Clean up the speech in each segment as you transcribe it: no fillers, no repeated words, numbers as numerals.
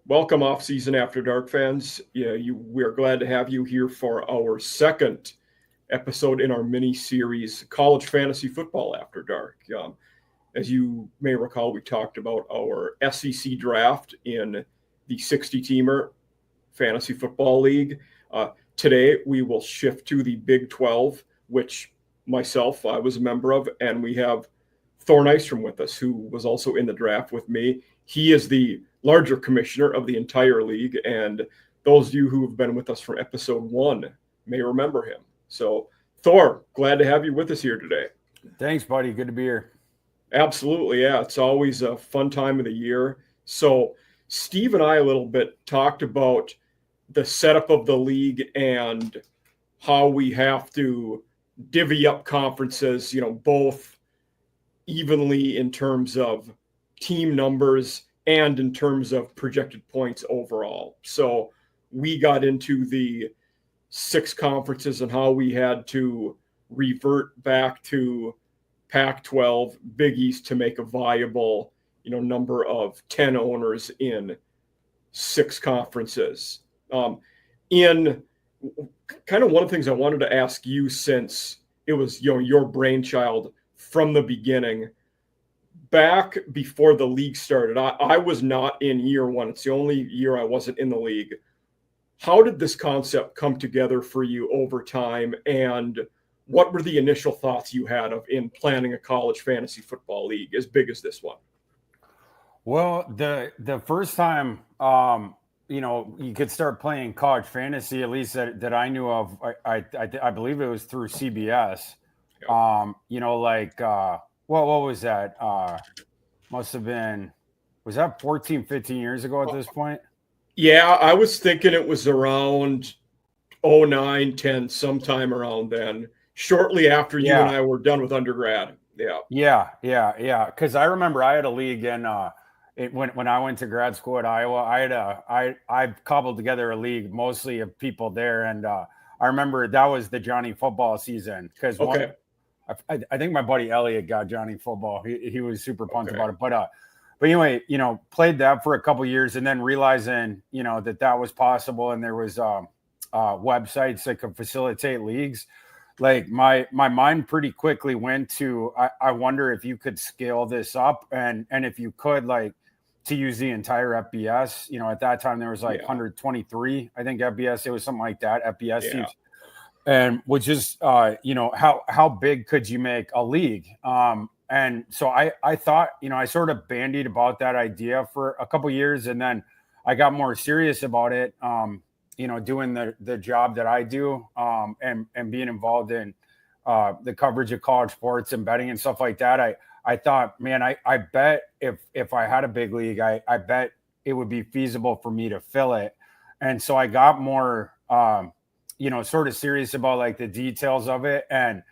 Welcome, Off-Season After Dark fans. We are glad to have you here for our second episode in our mini-series, College Fantasy Football After Dark. As you may recall, we talked about our SEC draft in the 60-teamer Fantasy Football League. Today, we will shift to the Big 12, which I was a member of, and we have Thor Nystrom with us, who was also in the draft with me. He is the larger commissioner of the entire league, and those of you who have been with us from episode 1 may remember him. So, Thor, glad to have you with us here today. Thanks, buddy. Good to be here. Absolutely, yeah. It's always a fun time of the year. So, Steve and I a little bit talked about the setup of the league and how we have to divvy up conferences, both evenly in terms of team numbers and in terms of projected points overall. So we got into the 6 conferences and how we had to revert back to Pac-12, Big East to make a viable, number of 10 owners in 6 conferences. In kind of one of the things I wanted to ask you, since it was your brainchild from the beginning, back before the league started, I was not in year 1. It's the only year I wasn't in the league. How did this concept come together for you over time, and what were the initial thoughts you had in planning a college fantasy football league as big as this one? Well, the first time you could start playing college fantasy, at least that I knew of, I believe it was through CBS. Yep. What was that? Must have been, was that 14, 15 years ago at this point? Yeah, I was thinking it was around 09, 10, sometime around then, shortly after you and I were done with undergrad. Yeah. Because I remember I had a league in when I went to grad school at Iowa. I cobbled together a league mostly of people there, and I remember that was the Johnny football season because I think my buddy Elliot got Johnny football. He was super pumped about it. But anyway, played that for a couple years, and then realizing, that was possible, and there was websites that could facilitate leagues. Like my mind pretty quickly went to, I wonder if you could scale this up, and if you could, to use the entire FBS. At that time there was 123, I think, FBS. It was something like that, FBS teams. And which is, how big could you make a league? And so I thought, I sort of bandied about that idea for a couple years, and then I got more serious about it, doing the job that I do, and being involved in the coverage of college sports and betting and stuff like that. I thought, man, I bet if I had a big league, I bet it would be feasible for me to fill it. And so I got more, sort of serious about the details of it. And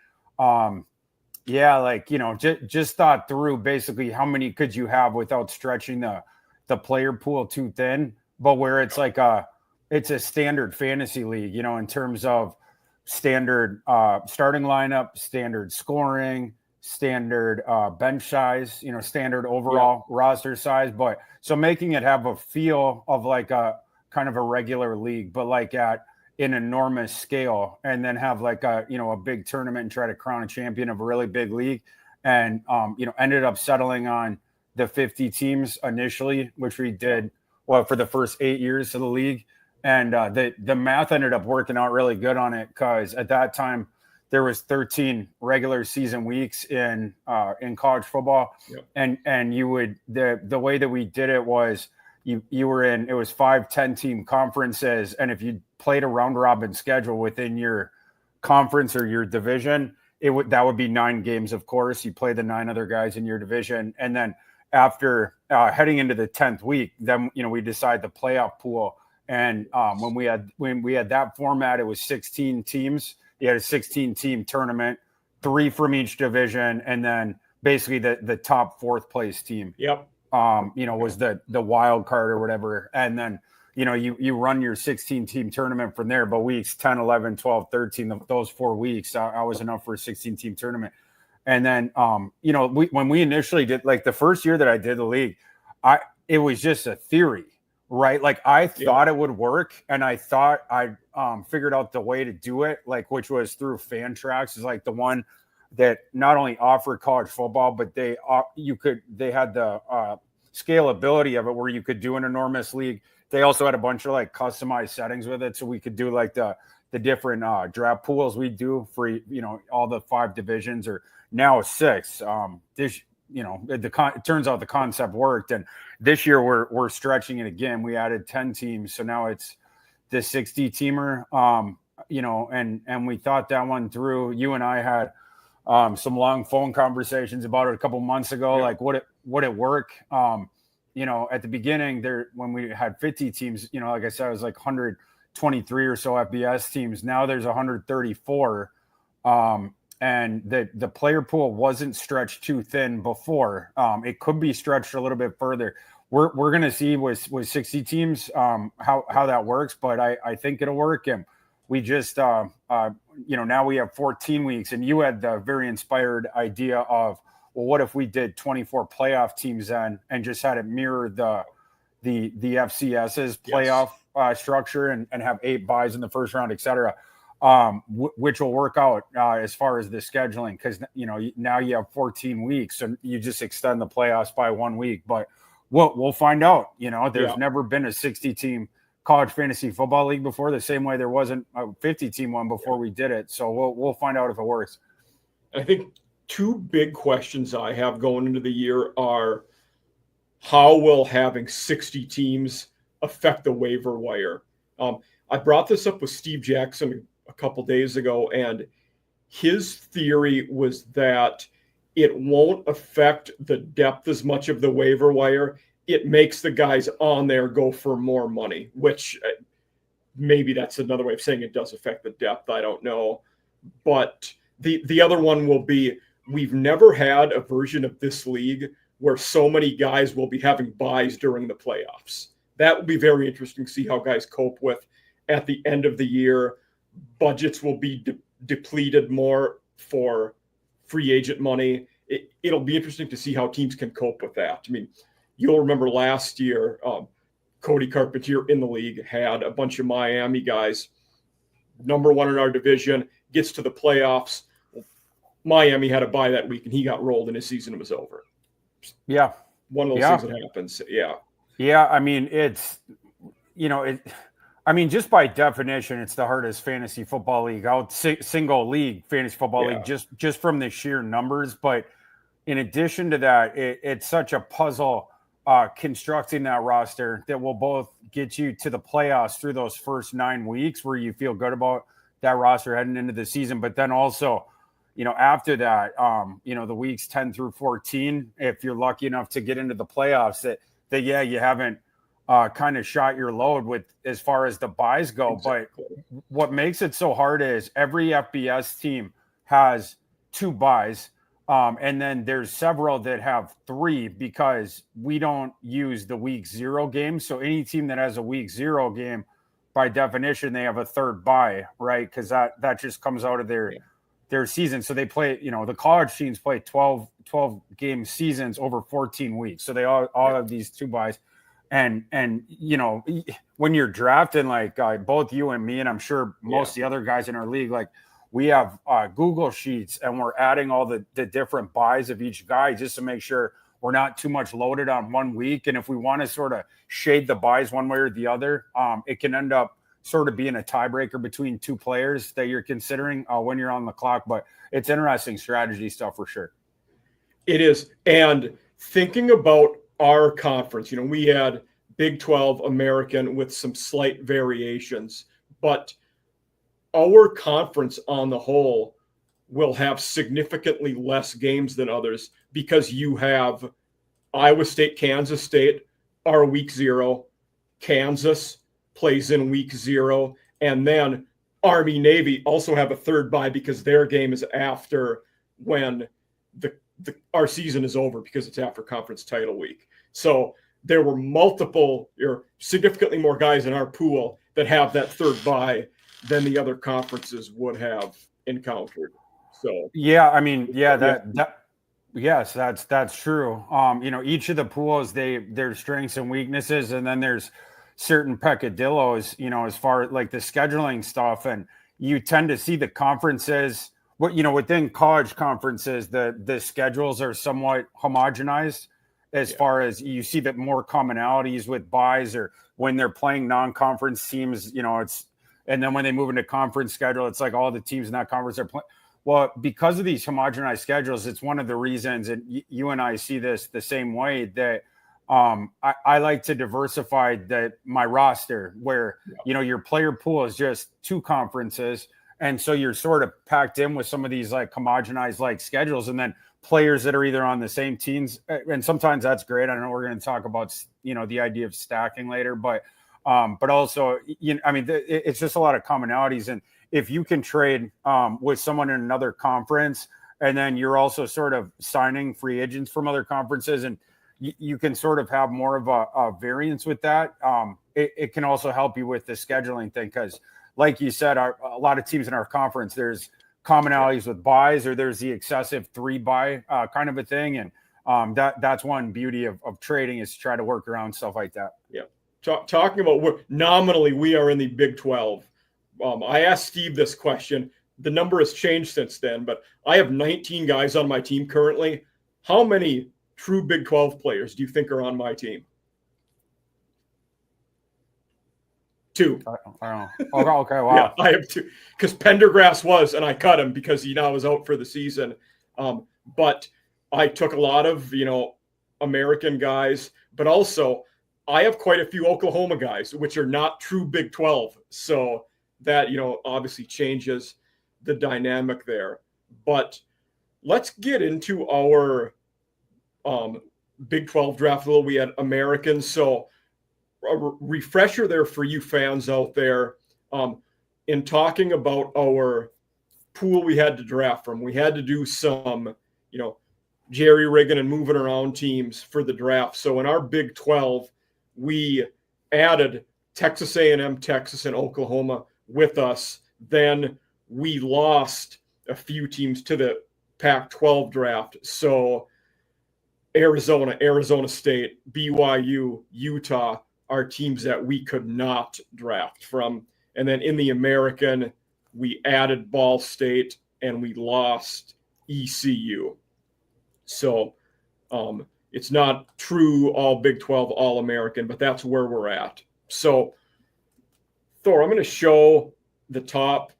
just thought through basically how many could you have without stretching the player pool too thin, but where it's it's a standard fantasy league, in terms of standard starting lineup, standard scoring, standard bench size, standard overall roster size. But so making it have a feel of a kind of a regular league, but at an enormous scale, and then have a big tournament and try to crown a champion of a really big league. And ended up settling on the 50 teams initially, which we did for the first 8 years of the league. And the math ended up working out really good on it, because at that time there was 13 regular season weeks in college football. Yep. And you would, the way that we did it was you were in, it was 5 10-team conferences, and if you played a round robin schedule within your conference or your division, that would be 9 games. Of course, you play the 9 other guys in your division, and then after heading into the 10th week, then we decide the playoff pool. And when we had that format, it was 16 teams. You had a 16-team tournament, 3 from each division, and then basically the top 4th place team. Yep. Was the wild card or whatever. And then, you run your 16-team tournament from there. But weeks 10, 11, 12, 13, those 4 weeks, I was enough for a 16-team tournament. And then, when we initially did, the first year that I did the league, it was just a theory, right? Like I thought it would work, and I thought I figured out the way to do it, like which was through Fantrax, is like the one that not only offered college football, but they had the scalability of it where you could do an enormous league. They also had a bunch of like customized settings with it, so we could do like the different draft pools we do for all the 5 divisions, or now 6. This it turns out the concept worked, and this year we're stretching it again. We added 10 teams, so now it's the 60 teamer. And we thought that one through. You and I had some long phone conversations about it a couple months ago. Yeah. Like, would it work? At the beginning there, when we had 50 teams, like I said, it was like 123 or so FBS teams. Now there's 134. And the player pool wasn't stretched too thin before. It could be stretched a little bit further. We're going to see with 60 teams how that works, but I think it'll work. And we just now we have 14 weeks, and you had the very inspired idea of, well, what if we did 24 playoff teams then and just had it mirror the FCS's playoff structure and have 8 buys in the first round, et cetera. Which will work out as far as the scheduling, because now you have 14 weeks, so you just extend the playoffs by 1 week. But we'll find out. There's never been a 60 team college fantasy football league before, the same way there wasn't a 50 team one before we did it. So we'll find out if it works. I think 2 big questions I have going into the year are, how will having 60 teams affect the waiver wire? I brought this up with Steve Jackson a couple days ago, and his theory was that it won't affect the depth as much of the waiver wire. It makes the guys on there go for more money, which maybe that's another way of saying it does affect the depth. I don't know. But the other one will be, we've never had a version of this league where so many guys will be having buys during the playoffs. That will be very interesting to see how guys cope with at the end of the year. Budgets will be depleted more for free agent money. It'll be interesting to see how teams can cope with that. I mean, you'll remember last year, Cody Carpentier in the league had a bunch of Miami guys, number 1 in our division, gets to the playoffs. Miami had a bye that week, and he got rolled, and his season was over. Yeah. One of those things that happens. Yeah. Yeah. I mean, just by definition, it's the hardest fantasy football league out, single league fantasy football league, just from the sheer numbers. But in addition to that, it's such a puzzle constructing that roster that will both get you to the playoffs through those first 9 weeks where you feel good about that roster heading into the season. But then also, after that, the weeks 10 through 14, if you're lucky enough to get into the playoffs, that you haven't kind of shot your load with as far as the buys go. Exactly. But what makes it so hard is every FBS team has 2 buys. And then there's several that have 3 because we don't use the week 0 game. So any team that has a week 0 game, by definition, they have a 3rd bye, right? Because that just comes out of their season. So they play, the college teams play 12 game seasons over 14 weeks. So they all have these 2 buys. And when you're drafting, like both you and me, and I'm sure most of the other guys in our league, like we have Google Sheets, and we're adding all the different buys of each guy just to make sure we're not too much loaded on 1 week. And if we want to sort of shade the buys one way or the other, it can end up sort of being a tiebreaker between 2 players that you're considering when you're on the clock. But it's interesting strategy stuff for sure. It is. And thinking about our conference, we had Big 12 American with some slight variations, but our conference on the whole will have significantly less games than others because you have Iowa State, Kansas State are week 0, Kansas plays in week 0, and then Army Navy also have a 3rd bye because their game is after when our season is over, because it's after conference title week. So there were significantly more guys in our pool that have that 3rd bye than the other conferences would have encountered. So yes, that's true. Each of the pools, there's strengths and weaknesses, and then there's certain peccadillos, as far as like the scheduling stuff. And you tend to see the conferences, within college conferences, the schedules are somewhat homogenized as far as you see that more commonalities with buys, or when they're playing non-conference teams, and then when they move into conference schedule, it's like all the teams in that conference are playing. Well, because of these homogenized schedules, it's one of the reasons, and you and I see this the same way, that I like to diversify my roster where, your player pool is just two conferences. And so you're sort of packed in with some of these like homogenized like schedules, and then players that are either on the same teams. And sometimes that's great. I know we're going to talk about, the idea of stacking later, but also, it's just a lot of commonalities. And if you can trade with someone in another conference, and then you're also sort of signing free agents from other conferences, and you can sort of have more of a variance with that. It can also help you with the scheduling thing, because like you said, a lot of teams in our conference, there's commonalities with buys, or there's the excessive 3-buy kind of a thing. And that's one beauty of trading, is to try to work around stuff like that. Yeah. Talking about nominally, we are in the Big 12. I asked Steve this question. The number has changed since then, but I have 19 guys on my team currently. How many true Big 12 players do you think are on my team? 2. I don't know. Okay, wow. Yeah, I have 2, because Pendergrass was, and I cut him because he now is out for the season. But I took a lot of, American guys, but also I have quite a few Oklahoma guys, which are not true Big 12. So that, obviously changes the dynamic there. But let's get into our Big 12 draft a little. We had Americans. So a refresher there for you fans out there. In talking about our pool we had to draft from, we had to do some, jerry rigging and moving around teams for the draft. So in our Big 12, we added Texas A&M, Texas, and Oklahoma with us. Then we lost a few teams to the Pac-12 draft. So Arizona State, BYU, Utah are teams that we could not draft from. And then in the American, we added Ball State and we lost ECU. So it's not true all Big 12, all American, but that's where we're at. So Thor, I'm going to show the top,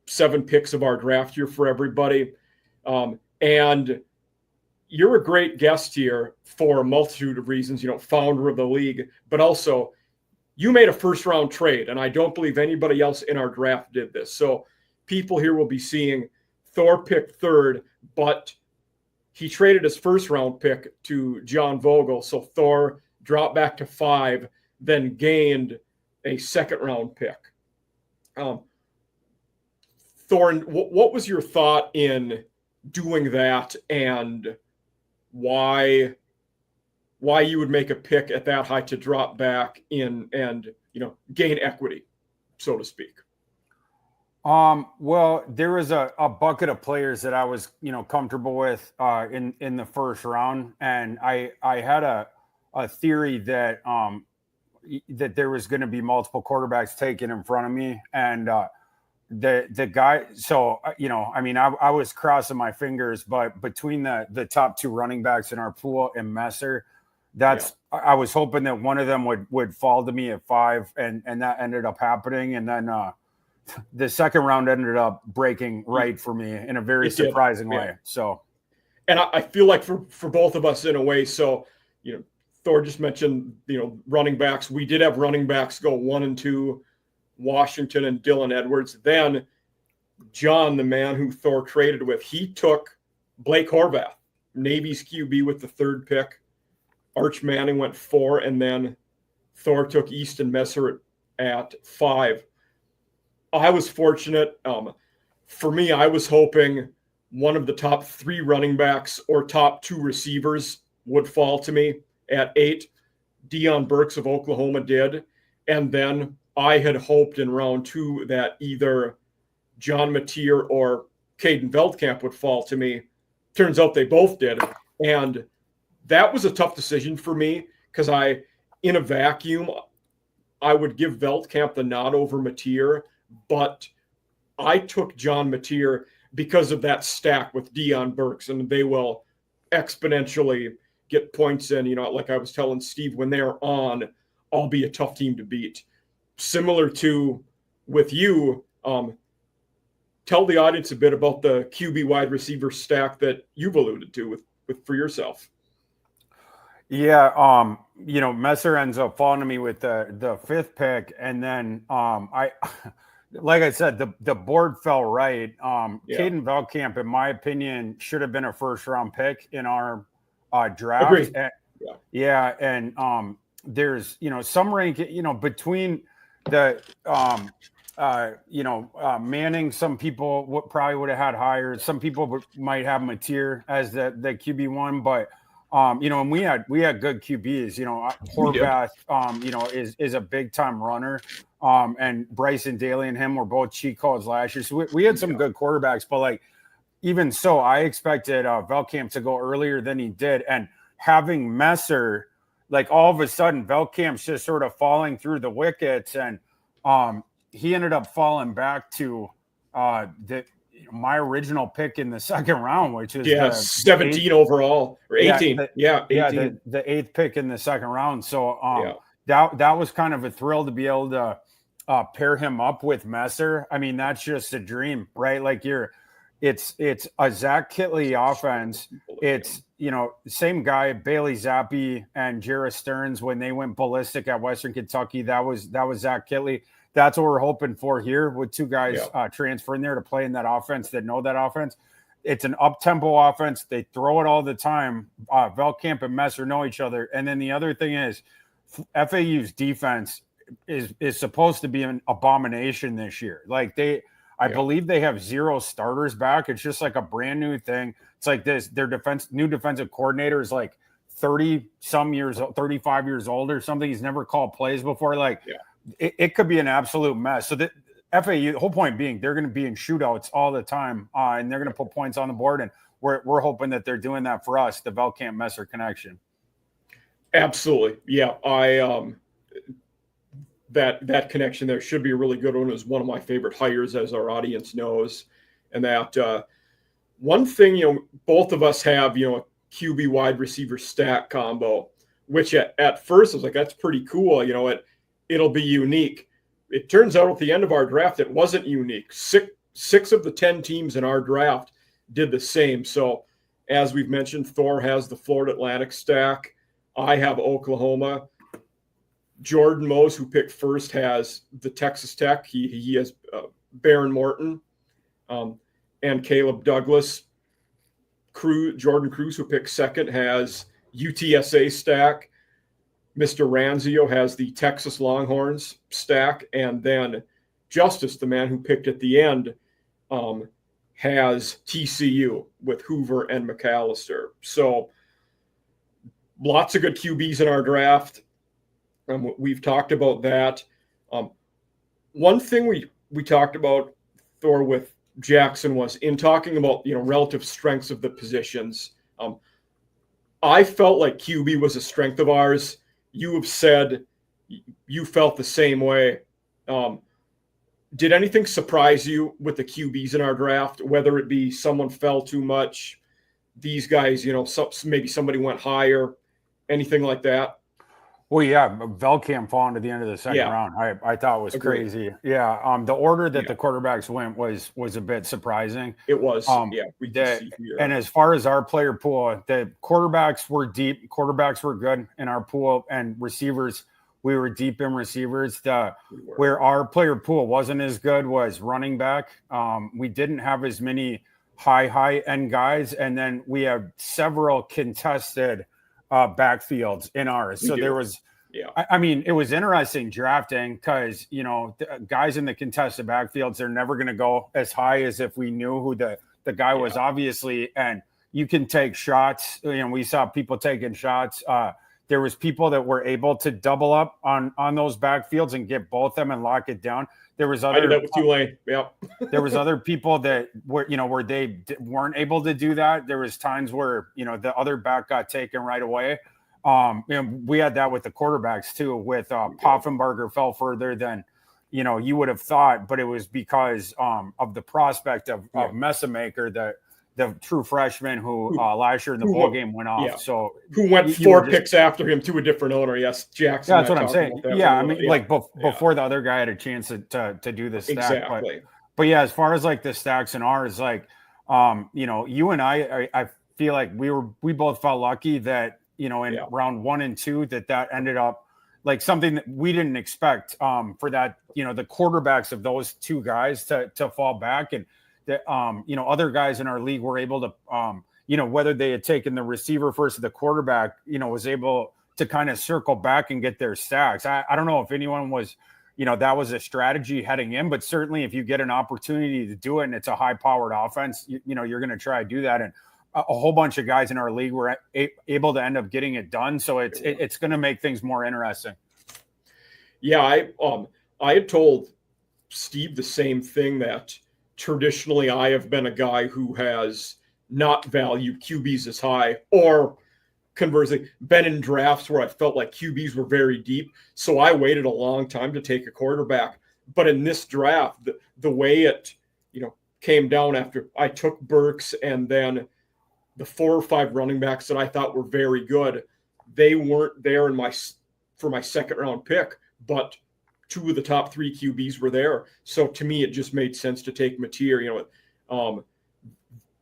7 picks of our draft here for everybody. And you're a great guest here for a multitude of reasons, founder of the league, but also you made a first-round trade, and I don't believe anybody else in our draft did this. So people here will be seeing Thor picked 3rd, but he traded his first-round pick to John Vogel. So Thor dropped back to 5, then gained a second-round pick. Thor, what was your thought in doing that, and why you would make a pick at that high to drop back in and gain equity, so to speak? Well, there was a bucket of players that I was comfortable with in the first round, and I had a theory that that there was going to be multiple quarterbacks taken in front of me, and the guy. So I was crossing my fingers, but between the top 2 running backs in our pool and Messer, I was hoping that one of them would fall to me at 5, and that ended up happening. And then the second round ended up breaking right for me in a very surprising way. So, and I feel like for both of us in a way. So, Thor just mentioned, running backs. We did have running backs go 1 and 2, Washington and Dylan Edwards. Then John, the man who Thor traded with, he took Blake Horvath, Navy's QB, with the 3rd pick. Arch Manning went 4, and then Thor took Easton Messer at 5. I was fortunate. For me, I was hoping one of the top 3 running backs or top 2 receivers would fall to me at 8. Deion Burks of Oklahoma did. And then I had hoped in round 2 that either John Mateer or Caden Veldkamp would fall to me. Turns out they both did. And that was a tough decision for me, because in a vacuum, I would give Veldkamp the nod over Mateer, but I took John Mateer because of that stack with Dion Burks, and they will exponentially get points in. Like I was telling Steve, when they're on, I'll be a tough team to beat. Similar to with you, tell the audience a bit about the QB wide receiver stack that you've alluded to with for yourself. Yeah, Messer ends up falling to me with the 5th pick, and then I like I said, the board fell right. Caden Veldkamp, in my opinion, should have been a first-round pick in our draft. Agreed. And there's some rank between the Manning. Some people probably would have had higher. Some people might have Mateer as the QB1, but and we had good QBs. Horvath, is a big time runner. And Bryson Daly and him were both cheat codes last year. So we had some good quarterbacks, but even so, I expected Veldkamp to go earlier than he did. And having Messer, all of a sudden, Veldkamp's just sort of falling through the wickets, and he ended up falling back to my original pick in the 2nd round, which is 17 overall or 18. 18. The 8th pick in the 2nd round. So that was kind of a thrill to be able to pair him up with Messer. I mean, that's just a dream, right? It's a Zach Kitley offense. It's same guy, Bailey Zappi and Jarrett Stearns, when they went ballistic at Western Kentucky. That was Zach Kitley. That's what we're hoping for here with 2 guys transferring there to play in that offense that know that offense. It's an up-tempo offense. They throw it all the time. Veldkamp and Messer know each other. And then the other thing is FAU's defense is supposed to be an abomination this year. I believe they have 0 starters back. It's just a brand new thing. It's like this. Their new defensive coordinator is 30-some years, 35 years old or something. He's never called plays before. It could be an absolute mess. So the FAU, the whole point being, they're going to be in shootouts all the time, and they're going to put points on the board. And we're hoping that they're doing that for us, the Veldkamp Messer connection. Absolutely, yeah. That connection there should be a really good one. It was one of my favorite hires, as our audience knows. And that one thing, both of us have, a QB wide receiver stack combo, which at first I was like, that's pretty cool. It'll be unique. It turns out at the end of our draft, it wasn't unique. Six of the 10 teams in our draft did the same. So as we've mentioned, Thor has the Florida Atlantic stack. I have Oklahoma. Jordan Mose, who picked first, has the Texas Tech. He has Baron Morton and Caleb Douglas. Jordan Cruz, who picked second, has UTSA stack. Mr. Ranzio has the Texas Longhorns stack. And then Justice, the man who picked at the end, has TCU with Hoover and McAllister. So lots of good QBs in our draft. We've talked about that. One thing we talked about, Thor, with Jackson was in talking about relative strengths of the positions. I felt like QB was a strength of ours. You have said you felt the same way. Did anything surprise you with the QBs in our draft? Whether it be someone fell too much, these guys, maybe somebody went higher, anything like that? Well, yeah, Veldkamp falling to the end of the 2nd round. I thought was crazy. Yeah, the order that the quarterbacks went was a bit surprising. It was. We did see here. And as far as our player pool, the quarterbacks were deep. Quarterbacks were good in our pool, and receivers, we were deep in receivers. Where our player pool wasn't as good was running back. We didn't have as many high end guys, and then we have several contested backfields in ours. So there was, I mean, it was interesting drafting because, guys in the contested backfields, they're never going to go as high as if we knew who the guy was, obviously. And you can take shots. We saw people taking shots. There was people that were able to double up on those backfields and get both of them and lock it down. There was other. I did that with Tulane. Yep. There was other people that were, where they weren't able to do that. There was times where the other back got taken right away. we had that with the quarterbacks too. With Poffenbarger fell further than you would have thought, but it was because of the prospect of Messamaker, the true freshman who last year in the bowl game went off. Yeah. So who went 4 picks after him to a different owner? Yes, Jackson. Yeah, that's what I'm saying. Yeah, I mean, before the other guy had a chance to do the stack. Exactly. But yeah, as far as like the stacks and ours, like you and I feel like we both felt lucky that in round 1 and 2 that ended up like something that we didn't expect for that the quarterbacks of those two guys to fall back, and that other guys in our league were able to whether they had taken the receiver first or the quarterback was able to kind of circle back and get their stacks. I don't know if anyone was that was a strategy heading in, but certainly if you get an opportunity to do it and it's a high powered offense, you're going to try to do that. And a whole bunch of guys in our league were able to end up getting it done. So it's going to make things more interesting. Yeah. I had told Steve the same thing, that traditionally I have been a guy who has not valued QBs as high, or conversely been in drafts where I felt like QBs were very deep. So I waited a long time to take a quarterback. But in this draft, the way it, came down after I took Burks, and then the 4 or 5 running backs that I thought were very good, they weren't there for my second round pick, but 2 of the top 3 QBs were there. So to me, it just made sense to take Mateer.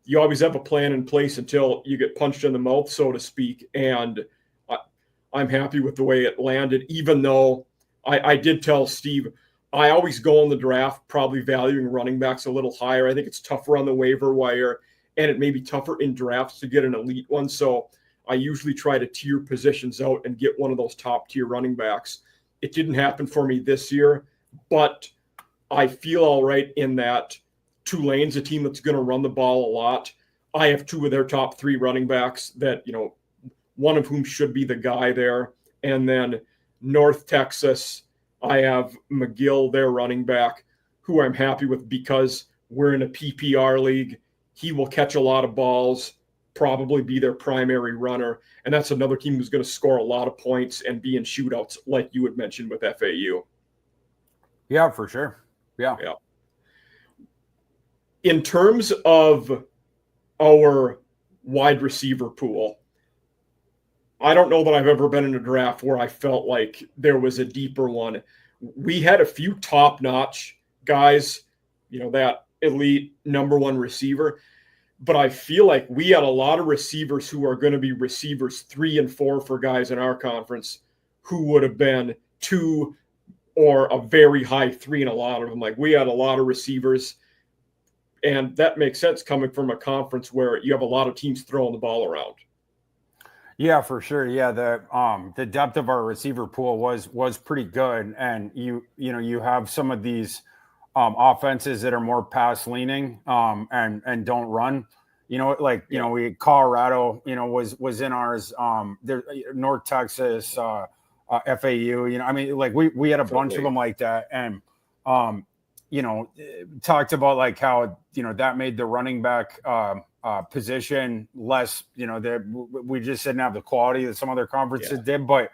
You always have a plan in place until you get punched in the mouth, so to speak. And I'm happy with the way it landed, even though I did tell Steve, I always go in the draft probably valuing running backs a little higher. I think it's tougher on the waiver wire, and it may be tougher in drafts to get an elite one. So I usually try to tier positions out and get one of those top tier running backs. It didn't happen for me this year, but I feel all right in that Tulane's a team that's going to run the ball a lot. I have 2 of their top 3 running backs that, one of whom should be the guy there. And then North Texas, I have McGill, their running back, who I'm happy with because we're in a PPR league. He will catch a lot of balls, probably be their primary runner. And that's another team who's going to score a lot of points and be in shootouts, like you had mentioned with FAU. Yeah, for sure. Yeah. In terms of our wide receiver pool, I don't know that I've ever been in a draft where I felt like there was a deeper one. We had a few top-notch guys, that elite number 1 receiver, but I feel like we had a lot of receivers who are going to be receivers 3 and 4 for guys in our conference who would have been 2 or a very high 3 in a lot of them. Like, we had a lot of receivers. And that makes sense coming from a conference where you have a lot of teams throwing the ball around. Yeah, for sure. Yeah, the depth of our receiver pool was pretty good, and you have some of these offenses that are more pass leaning and don't run. We Colorado, was in ours. There, North Texas, FAU. We had a bunch of them like that, and talked about like how, that made the running back position less, that we just didn't have the quality that some other conferences did. But,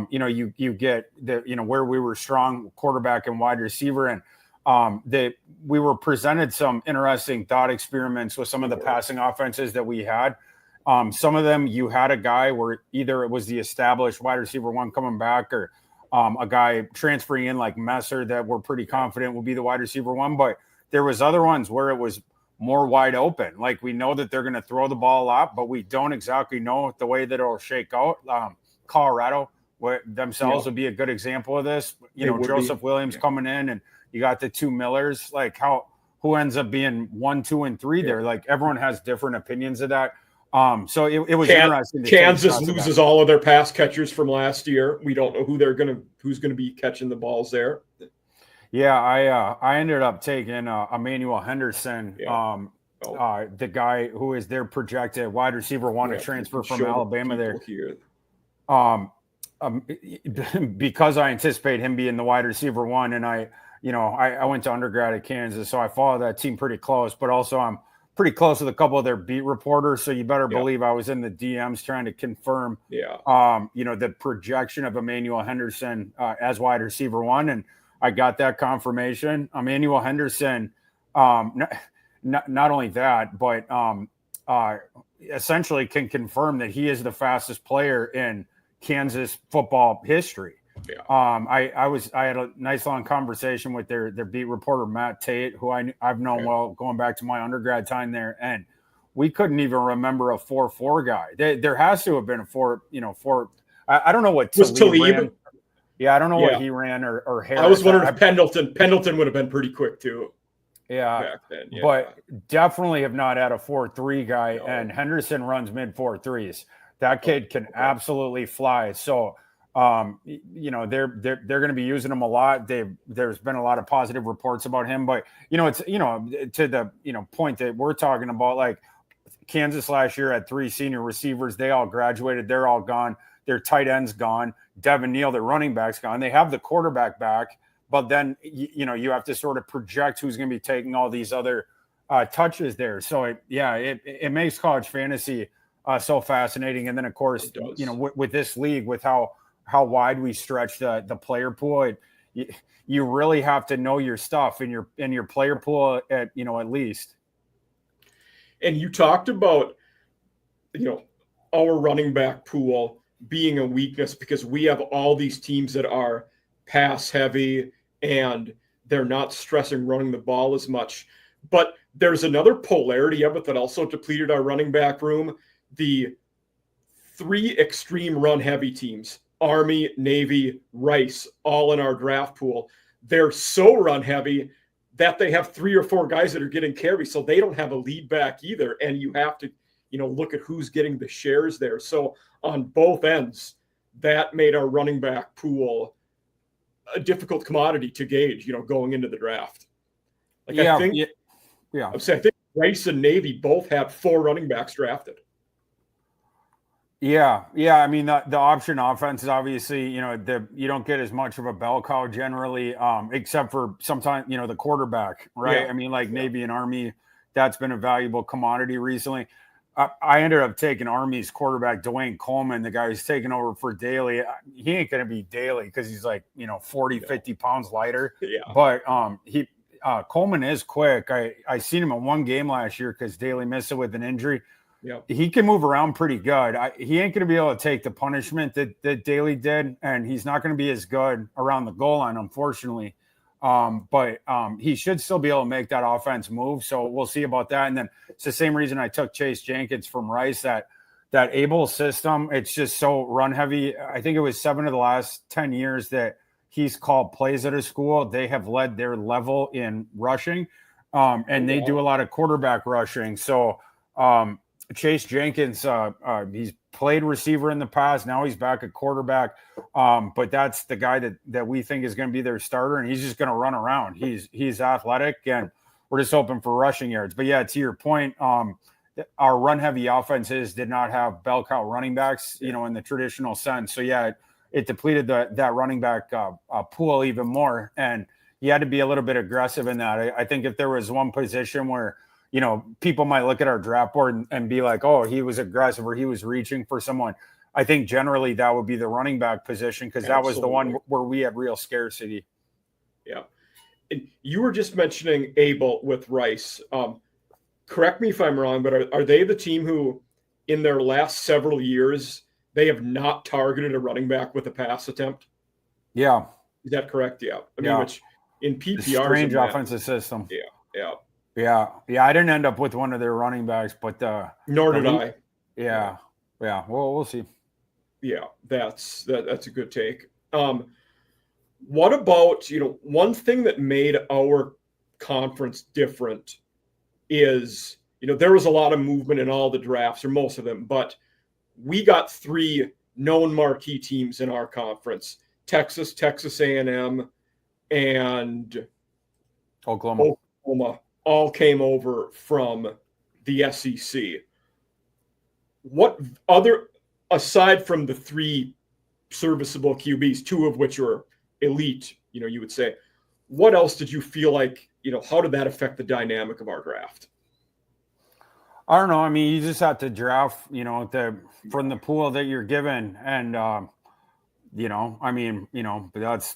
you get the, where we were strong quarterback and wide receiver, and we were presented some interesting thought experiments with some of the passing offenses that we had. Some of them, you had a guy where either it was the established wide receiver 1 coming back, or a guy transferring in like Messer that we're pretty confident will be the wide receiver 1. But there was other ones where it was more wide open. Like, we know that they're going to throw the ball a lot, but we don't exactly know the way that it'll shake out. Colorado themselves would be a good example of this. Joseph Williams coming in, and you got the 2 Millers. Like, who ends up being 1, 2, and 3 there? Like, everyone has different opinions of that. So it was interesting. Kansas loses all of their pass catchers from last year. We don't know who's going to be catching the balls there. Yeah, I ended up taking Emmanuel Henderson, the guy who is their projected wide receiver 1 to transfer from Alabama there. Because I anticipate him being the wide receiver 1, and I went to undergrad at Kansas, so I follow that team pretty close. But also, I'm pretty close with a couple of their beat reporters, so you better Yeah. believe I was in the DMs trying to confirm, Yeah. the projection of Emmanuel Henderson as wide receiver one, and I got that confirmation. Emmanuel Henderson, not only that, but essentially can confirm that he is the fastest player in Kansas football history. Yeah. I had a nice long conversation with their beat reporter Matt Tate, who I've known well going back to my undergrad time there, and we couldn't even remember a 4.4 guy. There has to have been a 4. I don't know what Talib ran. Yeah, I don't know what he ran or Harris. I was wondering if Pendleton would have been pretty quick too. Yeah, back then. Yeah. But definitely have not had a 4.3 guy, and Henderson runs mid 4.3s. That kid can absolutely fly. So. They're going to be using him a lot. There's been a lot of positive reports about him, but it's to the point that we're talking about, like Kansas last year had 3 senior receivers. They all graduated. They're all gone. Their tight end's gone. Devin Neal, their running back's gone. They have the quarterback back, but then you have to sort of project who's going to be taking all these other touches there. So it makes college fantasy so fascinating. And then of course, with this league, with how wide we stretch the player pool, you really have to know your stuff in your player pool at least. And you talked about our running back pool being a weakness because we have all these teams that are pass heavy and they're not stressing running the ball as much. But there's another polarity of it that also depleted our running back room. The 3 extreme run heavy teams, Army, Navy, Rice, all in our draft pool. They're so run heavy that they have 3 or 4 guys that are getting carries, so they don't have a lead back either. And you have to, look at who's getting the shares there. So on both ends, that made our running back pool a difficult commodity to gauge, going into the draft. I think Rice and Navy both have 4 running backs drafted. Yeah. I mean, the option offense is obviously, you don't get as much of a bell cow generally, except for sometimes, the quarterback, right? Yeah. I mean, like Navy and Army, that's been a valuable commodity recently. I ended up taking Army's quarterback, Dwayne Coleman, the guy who's taking over for Daly. He ain't going to be Daly because he's like, 40, 50 pounds lighter. Yeah. But Coleman is quick. I seen him in one game last year because Daly missed it with an injury. Yep. He can move around pretty good. He ain't going to be able to take the punishment that Daly did, and he's not going to be as good around the goal line, unfortunately. But he should still be able to make that offense move. So we'll see about that. And then it's the same reason I took Chase Jenkins from Rice, that Able system. It's just so run heavy. I think it was 7 of the last 10 years that he's called plays at his school. They have led their level in rushing, and they do a lot of quarterback rushing. So, Chase Jenkins, he's played receiver in the past. Now he's back at quarterback. But that's the guy that we think is going to be their starter, and he's just going to run around. He's athletic, and we're just hoping for rushing yards. But yeah, to your point, our run heavy offenses did not have bell cow running backs, in the traditional sense. So yeah, it depleted that running back pool even more, and you had to be a little bit aggressive in that. I think if there was one position where people might look at our draft board and be like, oh, he was aggressive or he was reaching for someone. I think generally that would be the running back position because that was the one where we had real scarcity. Yeah. And you were just mentioning Abel with Rice. Correct me if I'm wrong, but are they the team who in their last several years, they have not targeted a running back with a pass attempt? Yeah. Is that correct? Yeah. I mean, which in PPR, strange offensive system. Yeah. Yeah. I didn't end up with one of their running backs, but nor did I. Yeah. Well, we'll see. Yeah, that's a good take. What about, one thing that made our conference different is, there was a lot of movement in all the drafts, or most of them, but we got 3 known marquee teams in our conference: Texas A&M, and Oklahoma all came over from the SEC. What other, aside from the 3 serviceable QBs, 2 of which are elite, you would say, what else did you feel like, how did that affect the dynamic of our draft? I don't know. I mean, you just have to draft, from the pool that you're given, and but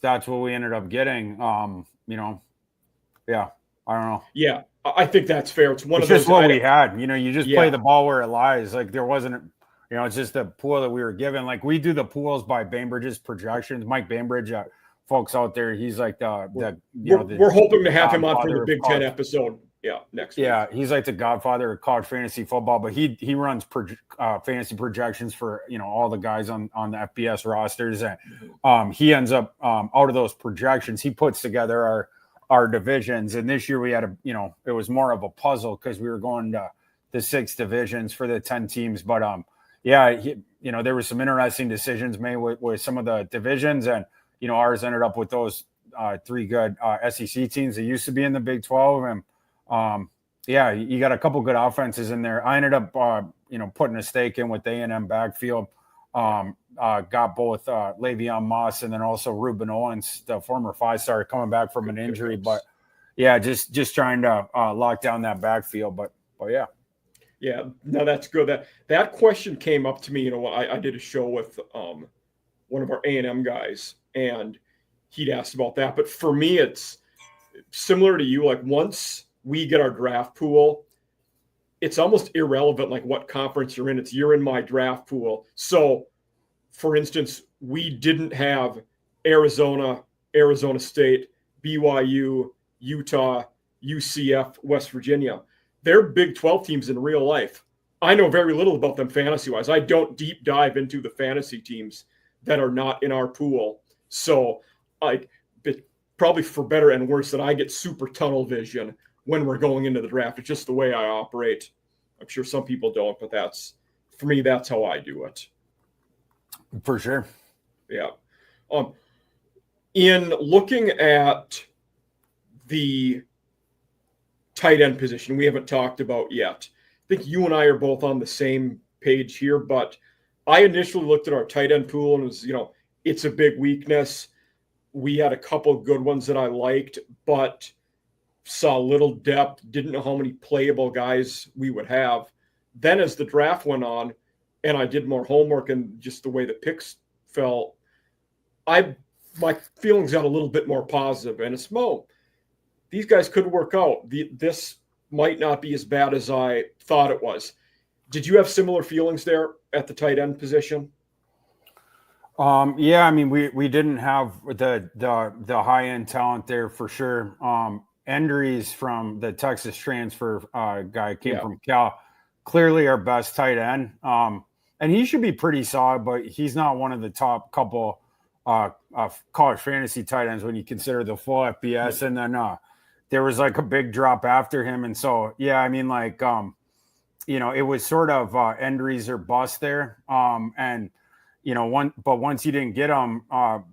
that's what we ended up getting. Yeah, I don't know. Yeah, I think that's fair. It's one It's of just those. what we had. You just play Yeah, the ball where it lies. Like there wasn't, it's just the pool that we were given. Like we do the pools by Bainbridge's projections. Mike Bainbridge, folks out there, he's like we're hoping to have him on for the godfather of Big Ten college. episode. Yeah, next week. Yeah, he's like the godfather of college fantasy football, but he runs fantasy projections for all the guys on the FBS rosters, and he ends up out of those projections, he puts together our divisions. And this year we had it was more of a puzzle because we were going to the 6 divisions for the 10 teams, but there were some interesting decisions made with some of the divisions, and ours ended up with those 3 good SEC teams that used to be in the Big 12, and you got a couple good offenses in there. I ended up, putting a stake in with the A&M backfield. Got both Le'Veon Moss and then also Ruben Owens, the former 5-star, coming back from an injury. But just trying to lock down that backfield. But yeah. Yeah, no, that's good. That question came up to me. I did a show with one of our A&M guys, and he'd asked about that. But for me, it's similar to you. Like once we get our draft pool, it's almost irrelevant like what conference you're in. You're in my draft pool. So, for instance, we didn't have Arizona, Arizona State, BYU, Utah, UCF, West Virginia. They're Big 12 teams in real life. I know very little about them fantasy-wise. I don't deep dive into the fantasy teams that are not in our pool. So, probably for better and worse, that I get super tunnel vision when we're going into the draft. It's just the way I operate. I'm sure some people don't, but for me, that's how I do it. For sure. Yeah. In looking at the tight end position, we haven't talked about yet. I think you and I are both on the same page here, but I initially looked at our tight end pool and it was, it's a big weakness. We had a couple of good ones that I liked, but saw little depth, didn't know how many playable guys we would have. Then as the draft went on and I did more homework and just the way the picks fell, my feelings got a little bit more positive. And it's, these guys could work out. This might not be as bad as I thought it was. Did you have similar feelings there at the tight end position? I mean, we didn't have the high end talent there for sure. Endries from the Texas transfer guy came from Cal, clearly our best tight end. And he should be pretty solid, but he's not one of the top couple college fantasy tight ends when you consider the full FBS. And then there was like a big drop after him. And so, I mean, like, it was sort of Endries or bust there. But once you didn't get them,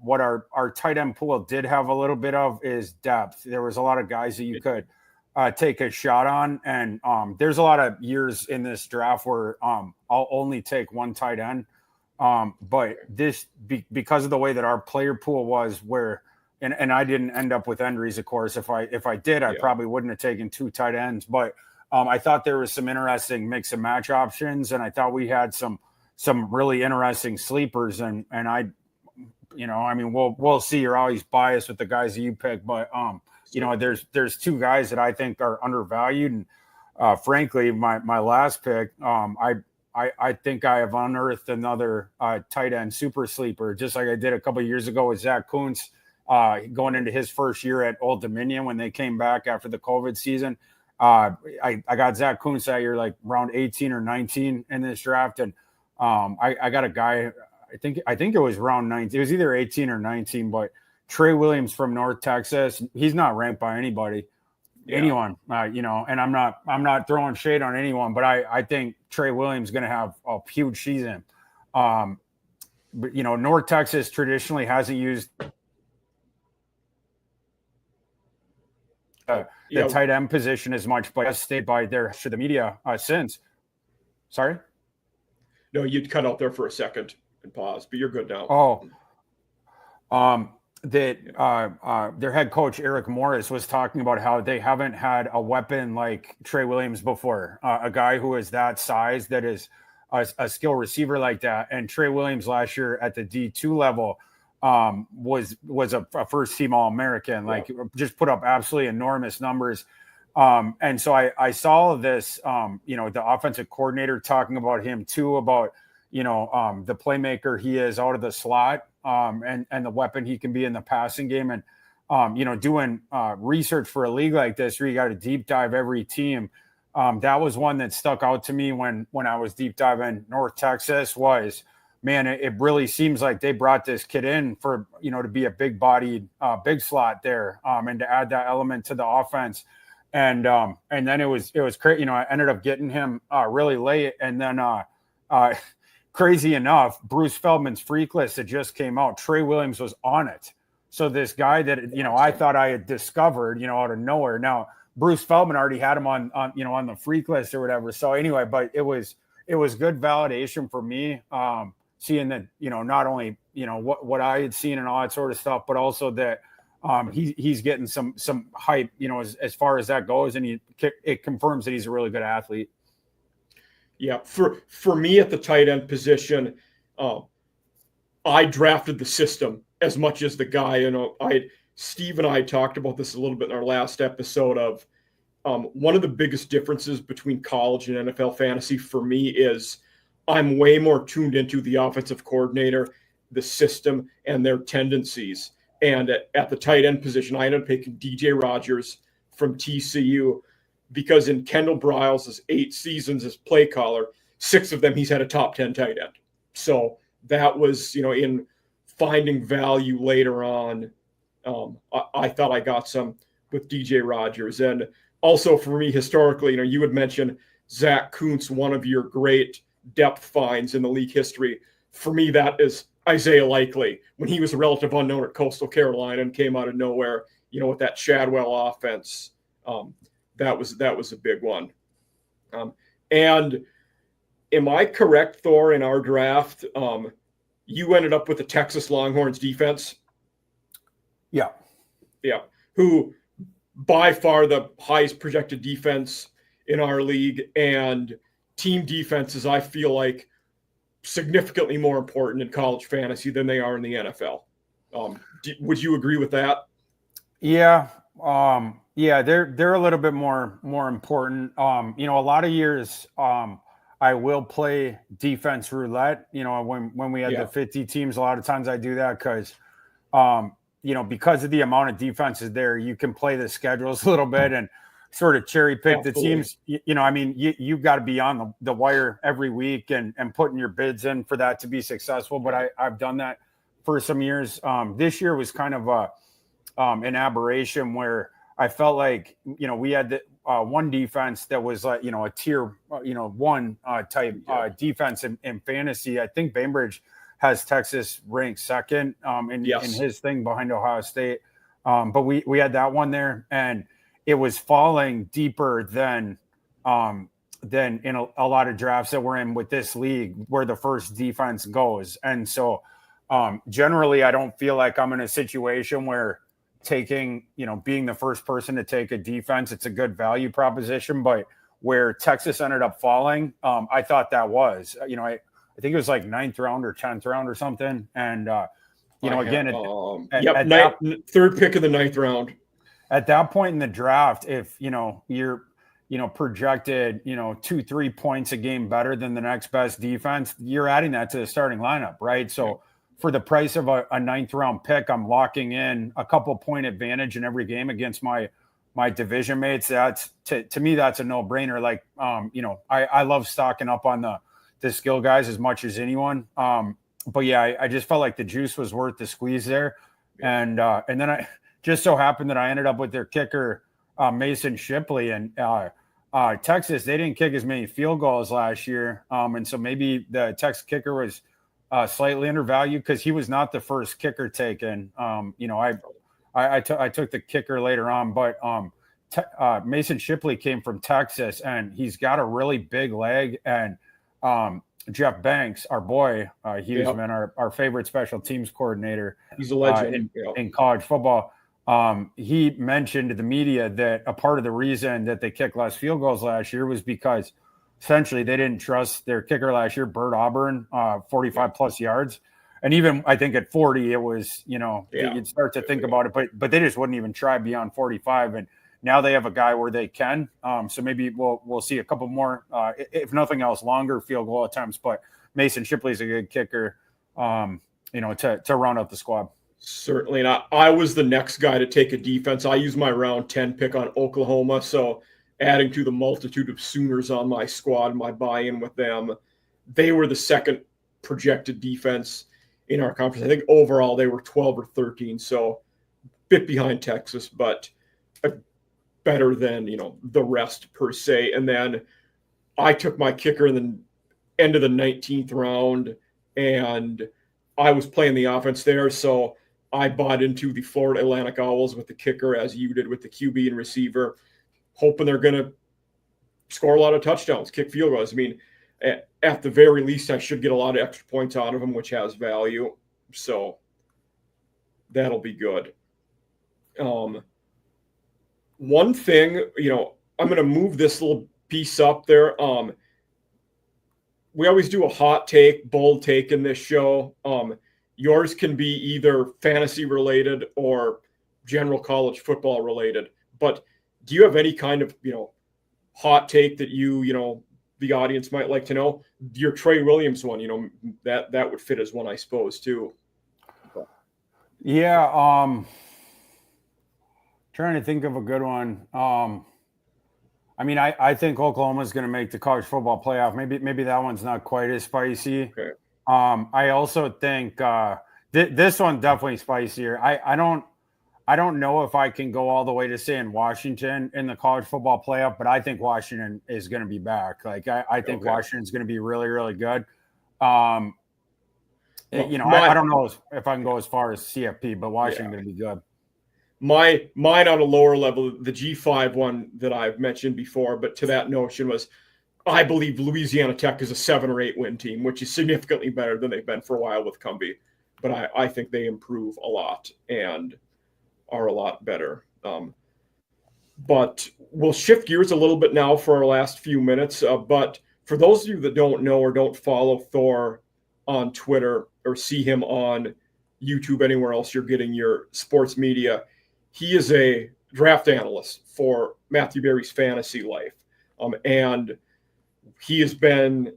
what our tight end pool did have a little bit of is depth. There was a lot of guys that you could take a shot on. And there's a lot of years in this draft where I'll only take one tight end. But this, because of the way that our player pool was, where, and I didn't end up with Endries, of course. If I did, I probably wouldn't have taken 2 tight ends. But I thought there was some interesting mix and match options, and I thought we had some really interesting sleepers, and I mean, we'll see. You're always biased with the guys that you pick, but there's 2 guys that I think are undervalued, and frankly, my last pick, I think I have unearthed another tight end super sleeper, just like I did a couple of years ago with Zach Kuntz, going into his first year at Old Dominion when they came back after the COVID season. I got Zach Kuntz that year, like round 18 or 19 in this draft, and I got a guy, I think it was round 19. It was either 18 or 19, but Trey Williams from North Texas, he's not ranked by anyone, and I'm not throwing shade on anyone, but I think Trey Williams is going to have a huge season. But North Texas traditionally hasn't used the tight end position as much, but has stayed by their to the media since. Sorry? No, you'd cut out there for a second and pause, but you're good now. Oh, their head coach Eric Morris was talking about how they haven't had a weapon like Trey Williams before, a guy who is that size, that is a skill receiver like that. And Trey Williams last year at the D2 level was a first team All-American, like just put up absolutely enormous numbers. And so I saw this, the offensive coordinator talking about him too, about, the playmaker he is out of the slot, and the weapon he can be in the passing game. And, doing research for a league like this where you got to deep dive every team. That was one that stuck out to me when I was deep diving North Texas was, man, it really seems like they brought this kid in for, to be a big bodied, big slot there, and to add that element to the offense. And then it was great. I ended up getting him really late. And then crazy enough, Bruce Feldman's freak list that just came out, Trey Williams was on it. So this guy that, I thought I had discovered, out of nowhere. Now, Bruce Feldman already had him on the freak list or whatever. So anyway, but it was good validation for me, seeing that, not only, what I had seen and all that sort of stuff, but also that he's getting some hype, as far as that goes. And it confirms that he's a really good athlete. Yeah. For me at the tight end position, I drafted the system as much as the guy. Steve and I talked about this a little bit in our last episode of one of the biggest differences between college and NFL fantasy for me is I'm way more tuned into the offensive coordinator, the system, and their tendencies. And at the tight end position, I ended up picking DJ Rogers from TCU because in Kendall Briles' 8 seasons as play caller, 6 of them he's had a top 10 tight end. So that was, in finding value later on, I thought I got some with DJ Rogers. And also for me, historically, you had mentioned Zach Kuntz, one of your great depth finds in the league history. For me, that is Isaiah Likely, when he was a relative unknown at Coastal Carolina and came out of nowhere, with that Chadwell offense. That was a big one. And am I correct, Thor, in our draft, you ended up with the Texas Longhorns defense? Yeah. Yeah. Who by far the highest projected defense in our league, and team defenses, I feel like, significantly more important in college fantasy than they are in the NFL. Would you agree with that? Yeah. They're a little bit more important. A lot of years, I will play defense roulette, when we had the 50 teams, a lot of times I do that because, because of the amount of defenses there, you can play the schedules a little bit and sort of cherry pick the teams. You've got to be on the wire every week and putting your bids in for that to be successful. But I've done that for some years. This year was kind of an aberration where I felt like, we had the one defense that was like, a tier, one type defense in fantasy. I think Bainbridge has Texas ranked second in his thing behind Ohio State. But we had that one there, and it was falling deeper than in a lot of drafts that we're in with this league where the first defense goes. And so generally I don't feel like I'm in a situation where taking, being the first person to take a defense, it's a good value proposition, but where Texas ended up falling, I thought that was, I think it was like 9th round or 10th round or something. And, third pick of the 9th round. At that point in the draft, if, you're, projected, 2-3 points a game better than the next best defense, you're adding that to the starting lineup, right? So for the price of a 9th round pick, I'm locking in a couple point advantage in every game against my division mates. That's to me, that's a no brainer. Like, I love stocking up on the skill guys as much as anyone. But yeah, I just felt like the juice was worth the squeeze there. And then I just so happened that I ended up with their kicker, Mason Shipley, and Texas, they didn't kick as many field goals last year. And so maybe the Texas kicker was slightly undervalued because he was not the first kicker taken. I took the kicker later on, but Mason Shipley came from Texas, and he's got a really big leg, and Jeff Banks, our boy, Yep. Huesmann, our favorite special teams coordinator He's a legend. in, Yep. in college football, he mentioned to the media that a part of the reason that they kicked less field goals last year was because essentially they didn't trust their kicker last year, Bert Auburn, 45 plus yards. And even I think at 40, it was, you'd start to think about it, but they just wouldn't even try beyond 45. And now they have a guy where they can. So maybe we'll see a couple more, if nothing else, longer field goal attempts. But Mason Shipley's a good kicker, to round out the squad. Certainly. And I was the next guy to take a defense. I used my round 10 pick on Oklahoma. So adding to the multitude of Sooners on my squad, my buy-in with them, they were the second projected defense in our conference. I think overall they were 12 or 13. So a bit behind Texas, but better than, the rest per se. And then I took my kicker in the end of the 19th round, and I was playing the offense there. So I bought into the Florida Atlantic Owls with the kicker, as you did with the QB and receiver, hoping they're going to score a lot of touchdowns, kick field goals. I mean, at the very least, I should get a lot of extra points out of them, which has value. So that'll be good. One thing, I'm going to move this little piece up there. We always do a hot take, bold take in this show. Yours can be either fantasy related or general college football related. But do you have any kind of, hot take that the audience might like to know? Your Trey Williams one, that would fit as one, I suppose, too. But. Yeah. Trying to think of a good one. I think Oklahoma is going to make the college football playoff. Maybe that one's not quite as spicy. Okay. I also think this one definitely spicier. I don't know if I can go all the way to saying Washington in the college football playoff, but I think Washington is going to be back. Like I think Washington's going to be really, really good. I don't know if I can go as far as CFP, but Washington's going to be good. Mine on a lower level, the G5 one that I've mentioned before, but to that notion was, I believe Louisiana Tech is a 7 or 8 win team, which is significantly better than they've been for a while with Cumbie. But I think they improve a lot and are a lot better. But we'll shift gears a little bit now for our last few minutes. But for those of you that don't know or don't follow Thor on Twitter or see him on YouTube, anywhere else you're getting your sports media, he is a draft analyst for Matthew Berry's Fantasy Life. And he has been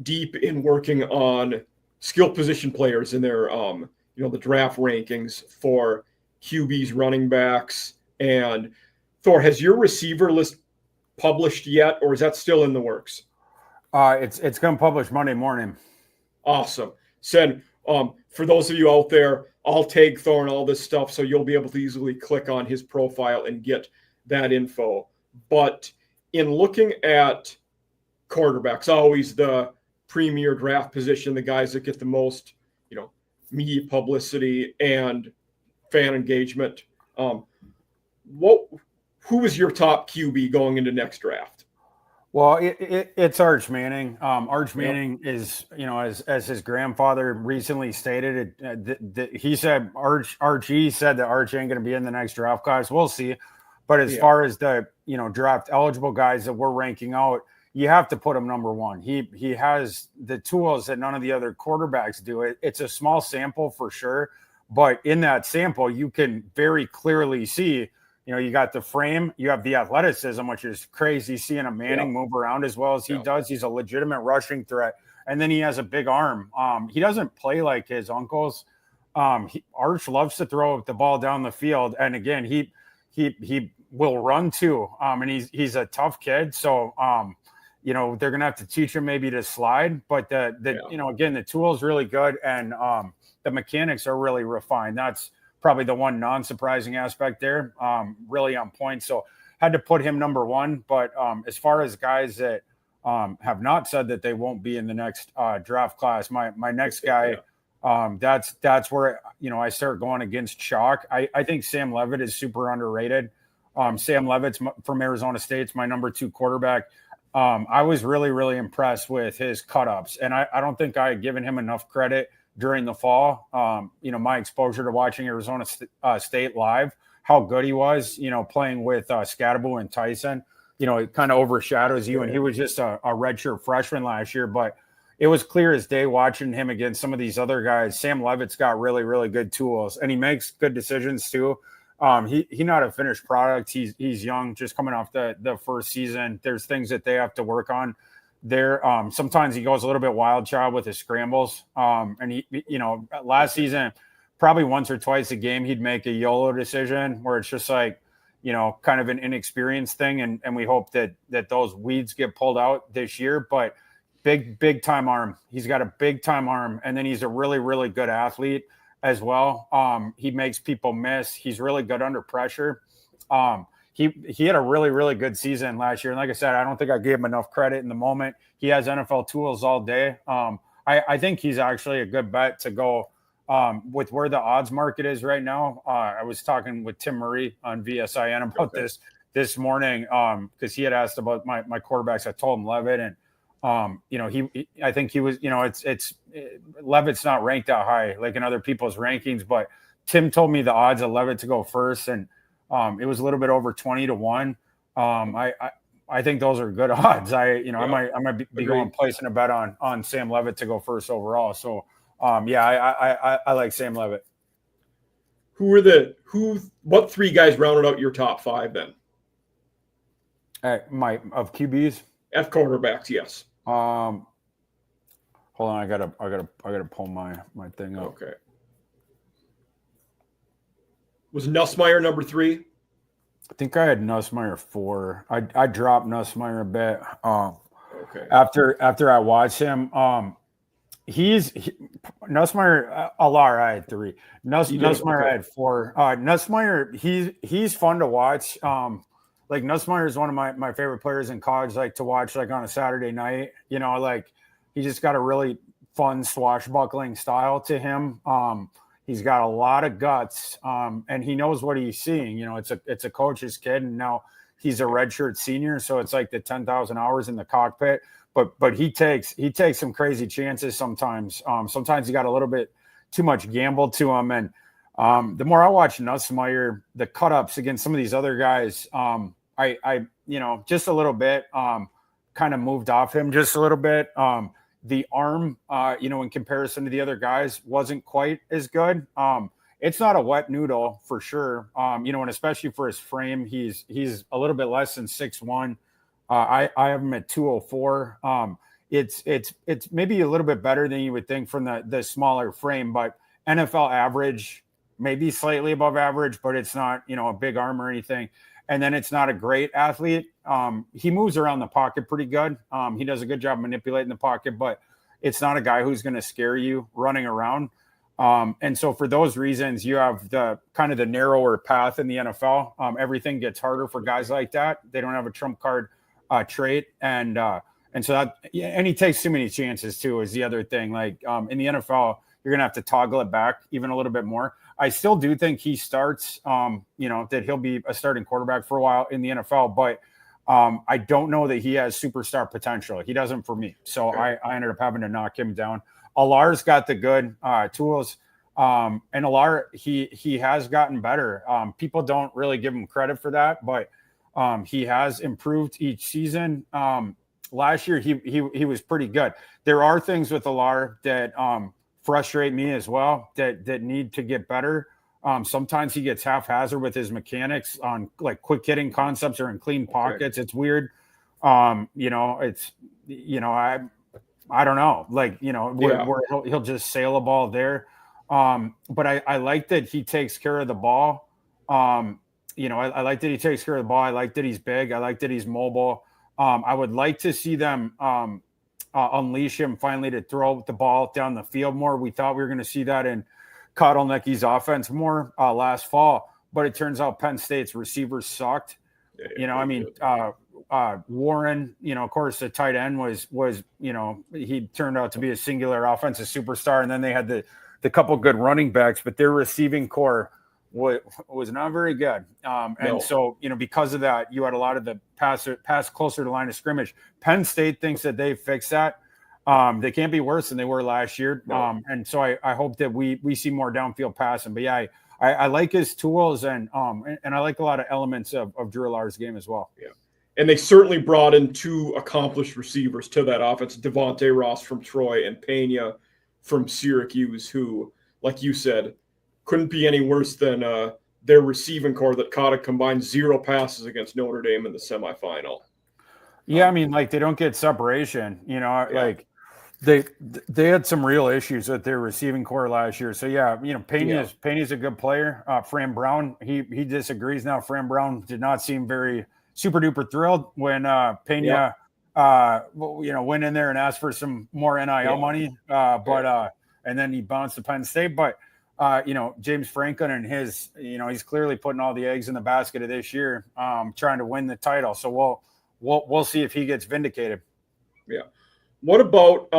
deep in working on skill position players in their, the draft rankings for QBs, running backs. And Thor, has your receiver list published yet, or is that still in the works? It's going to publish Monday morning. Awesome. Said, for those of you out there, I'll tag Thor and all this stuff, so you'll be able to easily click on his profile and get that info. But in looking at quarterbacks, always the premier draft position, the guys that get the most, media publicity and fan engagement. Who is your top QB going into next draft? Well, it's Arch Manning. Arch Manning is, as his grandfather recently stated, he said Archie said that Arch ain't going to be in the next draft class. We'll see. But as far as the, draft eligible guys that we're ranking out, you have to put him number one. He has the tools that none of the other quarterbacks do. It's a small sample for sure, but in that sample, you can very clearly see. You got the frame, you have the athleticism, which is crazy seeing a Manning move around as well as he does. He's a legitimate rushing threat. And then he has a big arm. He doesn't play like his uncles. Arch loves to throw the ball down the field. And again, he will run too. And he's a tough kid. So, they're going to have to teach him maybe to slide. But, again, the tool is really good. And the mechanics are really refined. That's probably the one non-surprising aspect there, really on point. So had to put him number one. But as far as guys that have not said that they won't be in the next draft class, my next guy, that's where, I start going against chalk. I think Sam Leavitt is super underrated. Sam Leavitt's from Arizona State's my number 2 quarterback. I was really, really impressed with his cut-ups, and I don't think I had given him enough credit during the fall. My exposure to watching Arizona State live, how good he was, playing with Scadaboo and Tyson, it kind of overshadows you. And he was just a redshirt freshman last year, but it was clear as day watching him against some of these other guys. Sam Levitt's got really, really good tools, and he makes good decisions too. He not a finished product. He's young, just coming off the first season. There's things that they have to work on there. Sometimes he goes a little bit wild child with his scrambles. And he, last season, probably once or twice a game, he'd make a YOLO decision where it's just like, kind of an inexperienced thing. And we hope that those weeds get pulled out this year, but big time arm. He's got a big time arm. And then he's a really, really good athlete as well. He makes people miss. He's really good under pressure. He had a really, really good season last year. And like I said, I don't think I gave him enough credit in the moment. He has NFL tools all day. I think he's actually a good bet to go with where the odds market is right now. I was talking with Tim Murray on VSIN about this morning because he had asked about my quarterbacks. I told him Levitt, and I think he was, Levitt's not ranked that high, like in other people's rankings, but Tim told me the odds of Levitt to go first, and it was a little bit over 20-1. I think those are good odds. I might be going placing a bet on Sam Levitt to go first overall. So, I like Sam Levitt. What three guys rounded out your top five then? Of QBs? F quarterbacks, yes. Hold on, I gotta pull my thing up. Okay. Was Nussmeier number 3? I think I had Nussmeier 4. I dropped Nussmeier a bit. Okay. After I watched him, Nussmeier, Alar I had 3. Nussmeier I had 4. Nussmeier, he's fun to watch. Like Nussmeier is one of my favorite players in college, like to watch like on a Saturday night. Like he just got a really fun swashbuckling style to him. He's got a lot of guts, and he knows what he's seeing. It's a coach's kid, and now he's a redshirt senior, so it's like the 10,000 hours in the cockpit. But he takes some crazy chances sometimes. Sometimes he got a little bit too much gamble to him, and the more I watch Nussmeier, the cut-ups against some of these other guys, I just a little bit, kind of moved off him just a little bit. The arm, in comparison to the other guys, wasn't quite as good. It's not a wet noodle for sure. And especially for his frame, he's a little bit less than 6'1". I have him at 204. It's maybe a little bit better than you would think from the smaller frame, but NFL average, maybe slightly above average, but it's not, a big arm or anything. And then it's not a great athlete. He moves around the pocket pretty good. He does a good job manipulating the pocket, but it's not a guy who's going to scare you running around. And so for those reasons, you have the kind of the narrower path in the NFL. Everything gets harder for guys like that. They don't have a trump card trait. And so that, and he takes too many chances too, is the other thing. Like in the NFL, you're going to have to toggle it back even a little bit more. I still do think he starts, that he'll be a starting quarterback for a while in the NFL, but I don't know that he has superstar potential. He doesn't for me. So okay. I ended up having to knock him down. Alar's got the good tools. And Alar, he has gotten better. People don't really give him credit for that, but he has improved each season. Last year, he was pretty good. There are things with Alar that frustrate me as well that need to get better. Sometimes he gets haphazard with his mechanics on like quick hitting concepts or in clean pockets. Okay. It's weird. I don't know, where he'll just sail a ball there. But I like that he takes care of the ball. I like that he takes care of the ball. I like that he's big. I like that he's mobile. I would like to see them unleash him finally to throw the ball down the field more. We thought we were going to see that in Kotelnicki's offense more last fall, but it turns out Penn State's receivers sucked. Warren, of course, the tight end was he turned out to be a singular offensive superstar, and then they had the couple good running backs, but their receiving core was not very good. And No. so, because of that, you had a lot of the pass closer to line of scrimmage. Penn State thinks that they fixed that. They can't be worse than they were last year. No. And so I hope that we see more downfield passing. But yeah, I like his tools and I like a lot of elements of Drew Allar's game as well. Yeah. And they certainly brought in two accomplished receivers to that offense, Devontae Ross from Troy and Pena from Syracuse, who, like you said, couldn't be any worse than their receiving core that caught a combined 0 passes against Notre Dame in the semifinal. Yeah, I mean, like they don't get separation, like they had some real issues with their receiving core last year. So yeah, Pena's a good player. Fran Brown, he disagrees now. Fran Brown did not seem very super duper thrilled when Pena went in there and asked for some more NIL money. And then he bounced to Penn State. But James Franklin and his, he's clearly putting all the eggs in the basket of this year, trying to win the title. So we'll see if he gets vindicated. Yeah. What about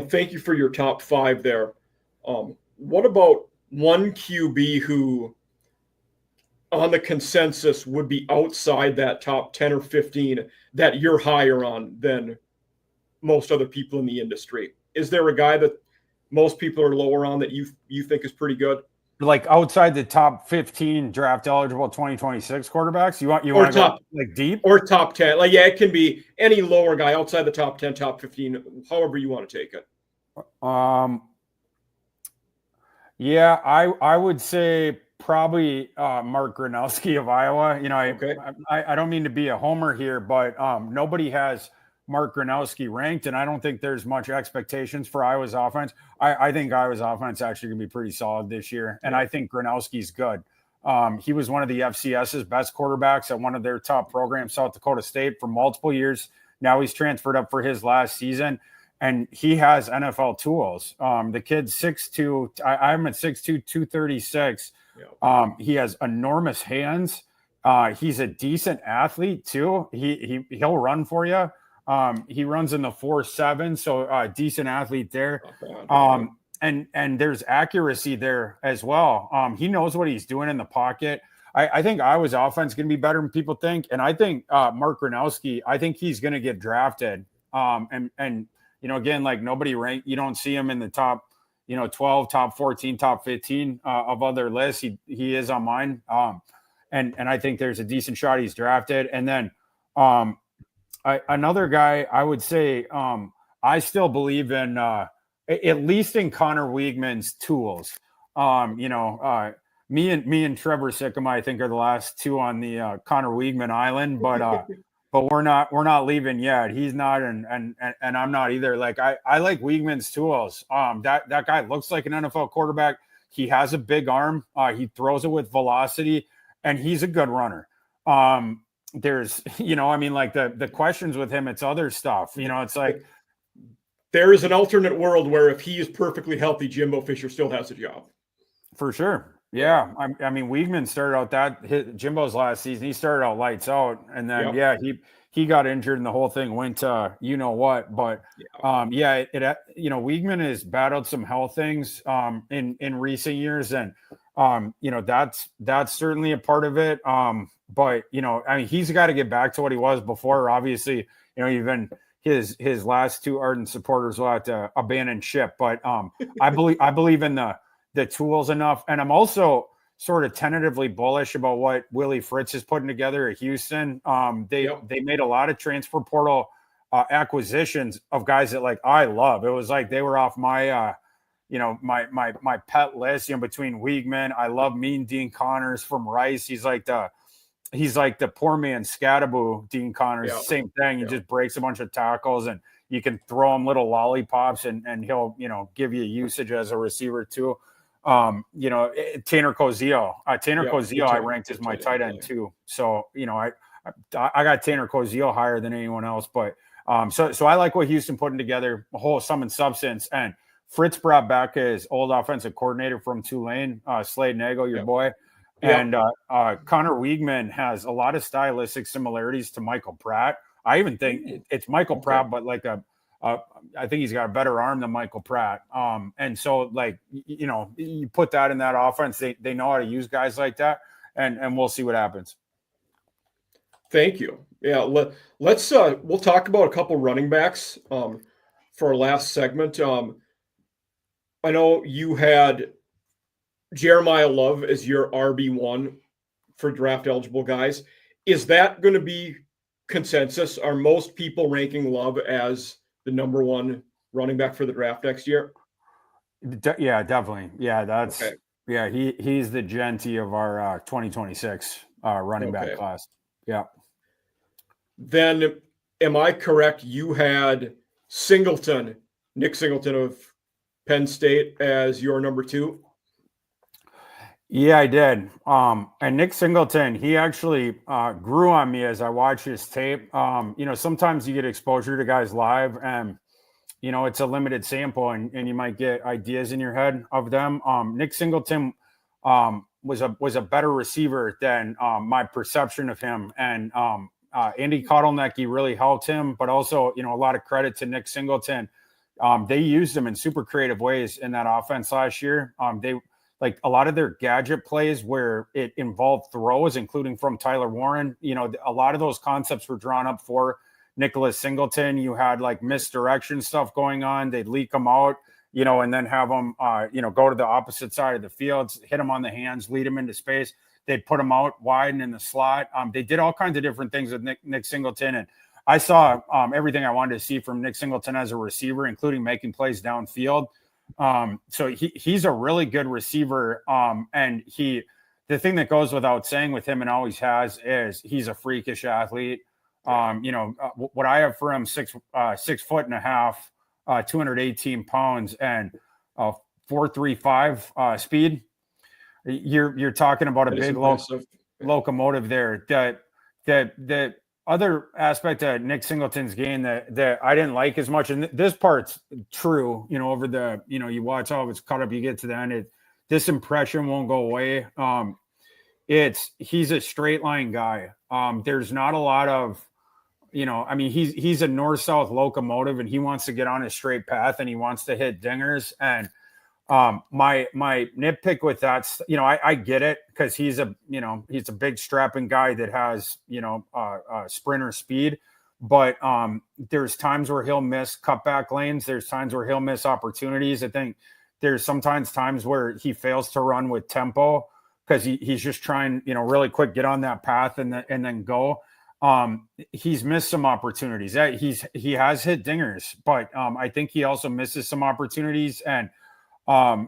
thank you for your top 5 there. What about one QB who on the consensus would be outside that top 10 or 15 that you're higher on than most other people in the industry? Is there a guy that most people are lower on that you think is pretty good? Like outside the top 15 draft eligible 2026 quarterbacks? You want to go like deep? Or top 10. Like, yeah, it can be any lower guy outside the top 10, top 15, however you want to take it. Yeah, I would say probably Mark Gronowski of Iowa. I don't mean to be a homer here, but nobody has Mark Gronowski ranked, and I don't think there's much expectations for Iowa's offense. I think Iowa's offense actually going to be pretty solid this year, and I think Gronowski's good. He was one of the FCS's best quarterbacks at one of their top programs, South Dakota State, for multiple years. Now he's transferred up for his last season, and he has NFL tools. The kid's 6'2". I'm at 6'2", 236. He has enormous hands. He's a decent athlete too. He'll run for you. He runs in the 4.7, so decent athlete there. And there's accuracy there as well. He knows what he's doing in the pocket. I think Iowa's offense is going to be better than people think. And I think Mark Gronowski, I think he's going to get drafted. Again, like nobody ranked, you don't see him in the top, 12, top 14, top 15 of other lists. He is on mine. And I think there's a decent shot he's drafted. And then another guy, I would say, I still believe in, at least in Connor Weigman's tools. Me and Trevor Sikkema, I think, are the last two on the Connor Weigman island, but we're not leaving yet. He's not, and I'm not either. Like I like Weigman's tools. That guy looks like an NFL quarterback. He has a big arm. He throws it with velocity, and he's a good runner. There's, like the questions with him, it's other stuff. It's like there is an alternate world where if he is perfectly healthy, Jimbo Fisher still has a job. For sure. Yeah. I mean, Weigman started out Jimbo's last season. He started out lights out, and then, he got injured and the whole thing went to, but Weigman has battled some health things, in recent years. And, that's certainly a part of it. But, he's got to get back to what he was before. Obviously, even his last two ardent supporters will have to abandon ship. But I believe in the tools enough. And I'm also sort of tentatively bullish about what Willie Fritz is putting together at Houston. They made a lot of transfer portal acquisitions of guys that I love. It was like they were off my my pet list, between Weigman. I love Mean Dean Connors from Rice. He's like the poor man Scattaboo Dean Connors. Same thing. He just breaks a bunch of tackles, and you can throw him little lollipops, and he'll give you usage as a receiver too. Tanner Cozio. Cozio I ranked as my tight end too. So I got Tanner Cozio higher than anyone else. But so I like what Houston putting together, a whole sum and substance. And Fritz brought back his old offensive coordinator from Tulane, Slade Nagle, your boy. And Connor Weigman has a lot of stylistic similarities to Michael Pratt. I even think it's Michael Pratt, but like a I think he's got a better arm than Michael Pratt. And so, like, you put that in that offense, they know how to use guys like that, and we'll see what happens. Thank you. Yeah, let's we'll talk about a couple running backs for our last segment. I know you had Jeremiah Love as your RB1 for draft eligible guys. Is that going to be consensus? Are most people ranking Love as the number one running back for the draft next year? Yeah, definitely. Yeah, that's okay. Yeah, he's the Genty of our 2026 running back class. Yeah. Then am I correct? You had Nick Singleton of Penn State as your number 2? Yeah, I did. And Nick Singleton, he actually grew on me as I watched his tape. Sometimes you get exposure to guys live, and it's a limited sample, and you might get ideas in your head of them. Nick Singleton was a better receiver than my perception of him, and Andy Kotelnicki really helped him, but also a lot of credit to Nick Singleton. They used him in super creative ways in that offense last year. They like a lot of their gadget plays where it involved throws, including from Tyler Warren. A lot of those concepts were drawn up for Nicholas Singleton. You had like misdirection stuff going on. They'd leak them out, and then have them, go to the opposite side of the field, hit them on the hands, lead them into space. They'd put them out wide and in the slot. They did all kinds of different things with Nick Singleton. And I saw everything I wanted to see from Nick Singleton as a receiver, including making plays downfield. So he's a really good receiver. And the thing that goes without saying with him and always has is he's a freakish athlete. What I have for him, 6'1.5", 218 pounds and 4.35 speed. You're talking about a big locomotive there. The other aspect of Nick Singleton's game that I didn't like as much, and this part's true, over the, you watch all of it's caught up, you get to the end, this impression won't go away. He's a straight line guy. There's not a lot of, he's a north-south locomotive, and he wants to get on a straight path, and he wants to hit dingers. And my nitpick with that, I get it, because he's a big strapping guy that has, sprinter speed, but there's times where he'll miss cutback lanes. There's times where he'll miss opportunities. I think there's sometimes times where he fails to run with tempo because he's just trying, really quick, get on that path and then go. He's missed some opportunities. He has hit dingers, but I think he also misses some opportunities. And that's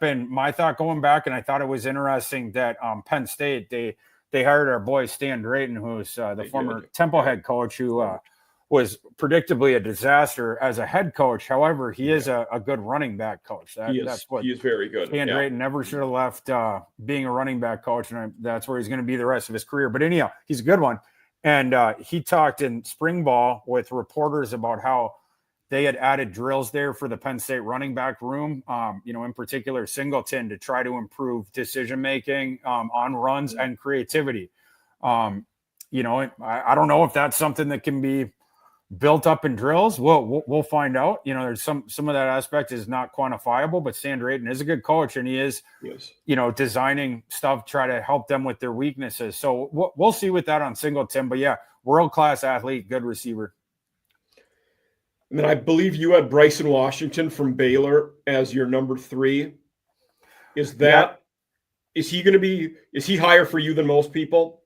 been my thought going back. And I thought it was interesting that Penn State, they hired our boy Stan Drayton, who's the former Temple head coach, who was predictably a disaster as a head coach. However, he is a good running back coach. He is very good. Stan Drayton never should have left being a running back coach, and that's where he's going to be the rest of his career. But anyhow, he's a good one. And he talked in spring ball with reporters about how they had added drills there for the Penn State running back room, in particular Singleton, to try to improve decision-making on runs and creativity. I don't know if that's something that can be built up in drills. We'll find out. There's some of that aspect is not quantifiable, but Stan Drayton is a good coach, and he is, designing stuff, try to help them with their weaknesses. So we'll see with that on Singleton. But yeah, world-class athlete, good receiver. And then I believe you had Bryson Washington from Baylor as your number 3. Is he higher for you than most people?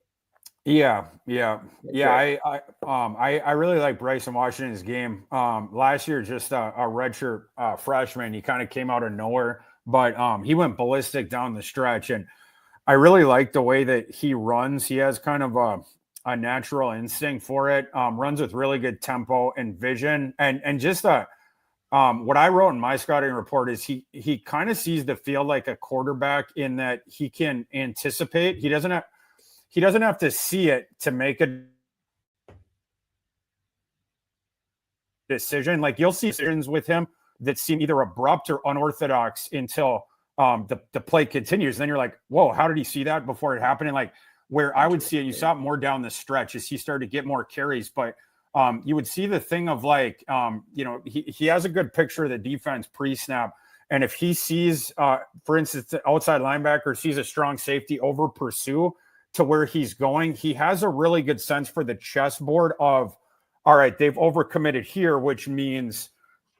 Yeah. Okay. I really like Bryson Washington's game. Last year, just a redshirt freshman, he kind of came out of nowhere, but he went ballistic down the stretch, and I really like the way that he runs. He has kind of a natural instinct for it. Runs with really good tempo and vision, and just what I wrote in my scouting report is he kind of sees the field like a quarterback, in that he can anticipate. He doesn't have to see it to make a decision. Like, you'll see decisions with him that seem either abrupt or unorthodox until the play continues. Then you're like, whoa, how did he see that before it happened? And like, where I would see it, you saw it more down the stretch as he started to get more carries. But you would see the thing of like, he has a good picture of the defense pre-snap. And if he sees, for instance, the outside linebacker sees a strong safety over pursue to where he's going, he has a really good sense for the chessboard of, all right, they've overcommitted here, which means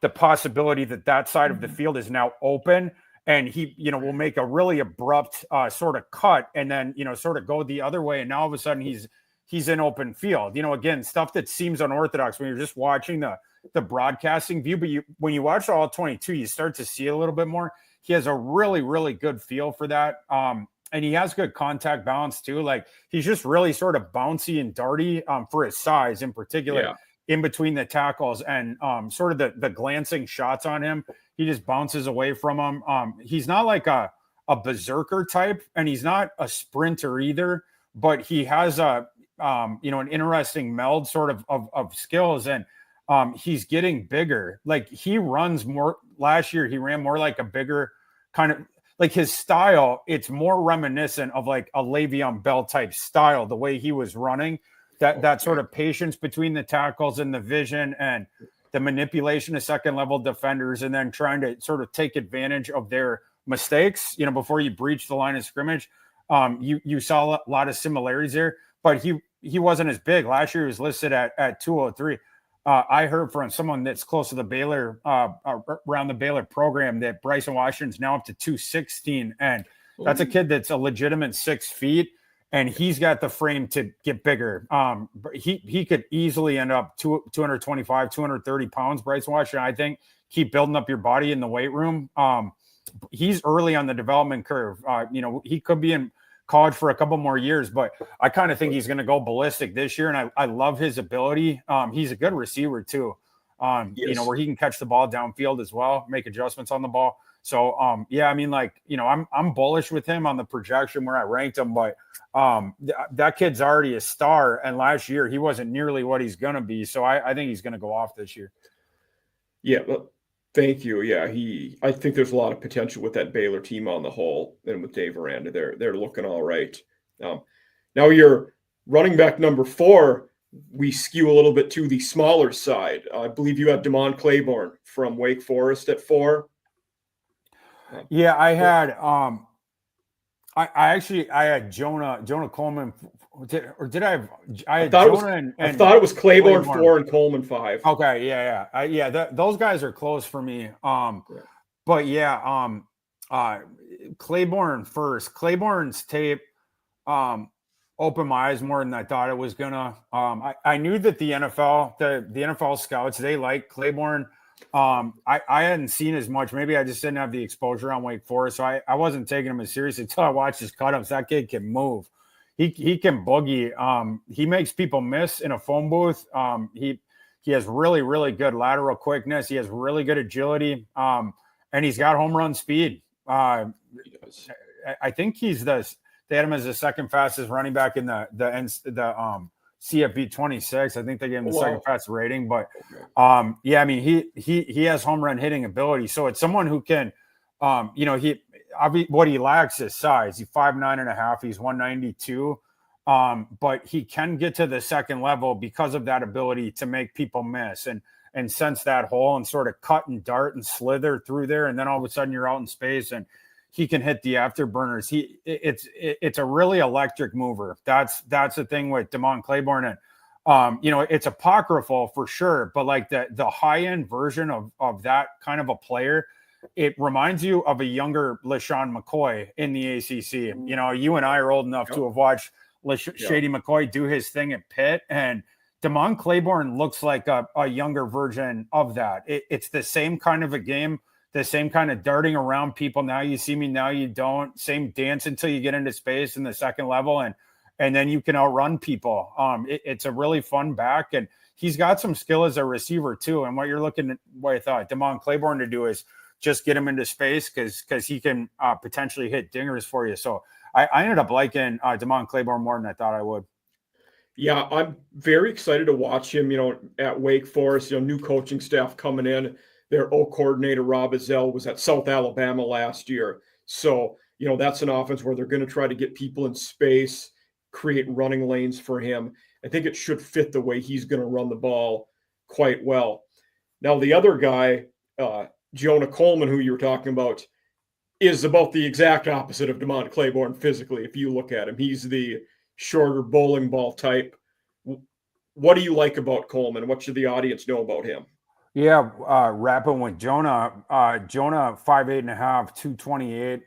the possibility that side of the field is now open. And he, will make a really abrupt sort of cut and then, sort of go the other way. And now all of a sudden he's in open field. Again, stuff that seems unorthodox when you're just watching the broadcasting view, but when you watch all 22, you start to see a little bit more. He has a really, really good feel for that. And he has good contact balance too. Like he's just really sort of bouncy and darty for his size in particular, in between the tackles and sort of the glancing shots on him. He just bounces away from them. He's not like a berserker type, and he's not a sprinter either, but he has an interesting meld sort of skills, and he's getting bigger. Like he runs more. Last year, he ran more like a bigger kind of like his style. It's more reminiscent of like a Le'Veon Bell type style, the way he was running, that sort of patience between the tackles and the vision and the manipulation of second level defenders, and then trying to sort of take advantage of their mistakes, before you breach the line of scrimmage. You saw a lot of similarities there, but he wasn't as big. Last year he was listed at 203. I heard from someone that's close to the Baylor, around the Baylor program, that Bryson Washington's now up to 216. And that's a kid that's a legitimate 6 feet, and he's got the frame to get bigger. He could easily end up 225, 230 pounds, Bryson Washington. I think keep building up your body in the weight room. He's early on the development curve. He could be in college for a couple more years, but I kind of think he's going to go ballistic this year. And I love his ability. He's a good receiver too. Where he can catch the ball downfield as well, make adjustments on the ball. So, I'm bullish with him on the projection where I ranked him, but that kid's already a star. And last year he wasn't nearly what he's going to be. So I think he's going to go off this year. Yeah. Well, thank you. Yeah. I think there's a lot of potential with that Baylor team on the whole, and with Dave Aranda, they're looking all right. Now your running back number 4, we skew a little bit to the smaller side. I believe you have Damon Claiborne from Wake Forest at 4. Yeah, I had I had Jonah Coleman, or did I have? I thought it was Claiborne 4 and Coleman 5. Okay, yeah. Those guys are close for me. But yeah, Claiborne first. Claiborne's tape opened my eyes more than I thought it was gonna. I knew that the NFL scouts, they like Claiborne. I hadn't seen as much. Maybe I just didn't have the exposure on Wake Forest, so I wasn't taking him as seriously until I watched his cut-ups. That kid can move. He can boogie. He makes people miss in a phone booth. He has really, really good lateral quickness. He has really good agility. And he's got home run speed. I think they had him as the second fastest running back in the CFB 26. I think they gave him the second fastest rating, but he has home run hitting ability. So it's someone who can, what he lacks is size. He's 5'9.5". He's 192. But he can get to the second level because of that ability to make people miss and sense that hole and sort of cut and dart and slither through there. And then all of a sudden you're out in space and he can hit the afterburners. It's a really electric mover. That's the thing with Damon Claiborne. And, it's apocryphal for sure, but like the high end version of that kind of a player, it reminds you of a younger LaShawn McCoy in the ACC. You and I are old enough to have watched Shady McCoy do his thing at Pitt, and Damon Claiborne looks like a younger version of that. It's the same kind of a game, the same kind of darting around people. Now you see me, now you don't. Same dance until you get into space in the second level, and then you can outrun people. It's a really fun back, and he's got some skill as a receiver too. And what you're looking with Damon Claiborne to do is just get him into space because he can potentially hit dingers for you. So I ended up liking Damon Claiborne more than I thought I would. Yeah, I'm very excited to watch him, at Wake Forest, new coaching staff coming in. Their O coordinator, Rob Ezell, was at South Alabama last year. So, that's an offense where they're going to try to get people in space, create running lanes for him. I think it should fit the way he's going to run the ball quite well. Now, the other guy, Jonah Coleman, who you were talking about, is about the exact opposite of DeMont Claiborne physically. If you look at him, he's the shorter bowling ball type. What do you like about Coleman? What should the audience know about him? Yeah, wrapping with Jonah. Jonah 5'8.5", 228.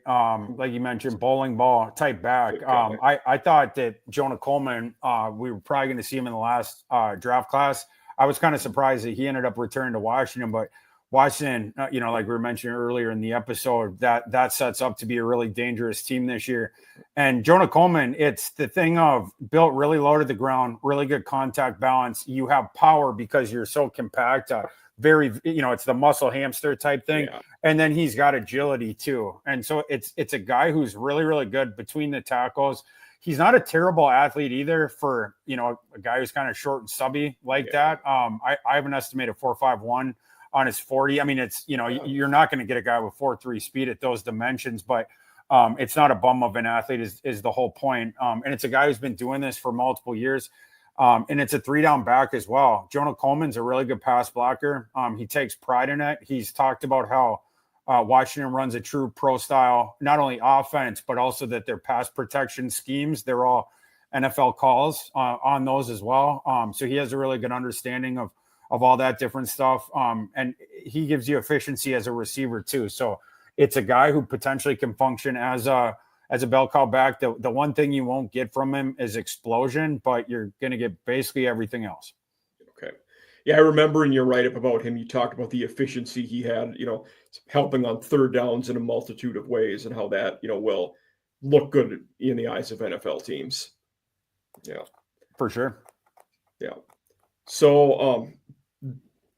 Like you mentioned, bowling ball type back. I thought that Jonah Coleman, we were probably going to see him in the last draft class. I was kind of surprised that he ended up returning to Washington, but Washington, like we were mentioning earlier in the episode, that sets up to be a really dangerous team this year. And Jonah Coleman, it's the thing of built really low to the ground, really good contact balance. You have power because you're so compact. Very, it's the muscle hamster type thing. Yeah. And then he's got agility too. And so it's a guy who's really, really good between the tackles. He's not a terrible athlete either for, a guy who's kind of short and stubby like that. I have an estimated 4.51 on his 40. I mean, it's, you're not going to get a guy with 4.3 speed at those dimensions, but it's not a bum of an athlete is the whole point. And it's a guy who's been doing this for multiple years. And it's a 3-down back as well. Jonah Coleman's a really good pass blocker. He takes pride in it. He's talked about how Washington runs a true pro style, not only offense, but also that their pass protection schemes, they're all NFL calls on those as well. So he has a really good understanding of all that different stuff. And he gives you efficiency as a receiver too. So it's a guy who potentially can function as a bell cow back. The one thing you won't get from him is explosion, but you're going to get basically everything else. Okay. Yeah, I remember in your write-up about him, you talked about the efficiency he had, helping on third downs in a multitude of ways and how that, will look good in the eyes of NFL teams. Yeah. For sure. Yeah. So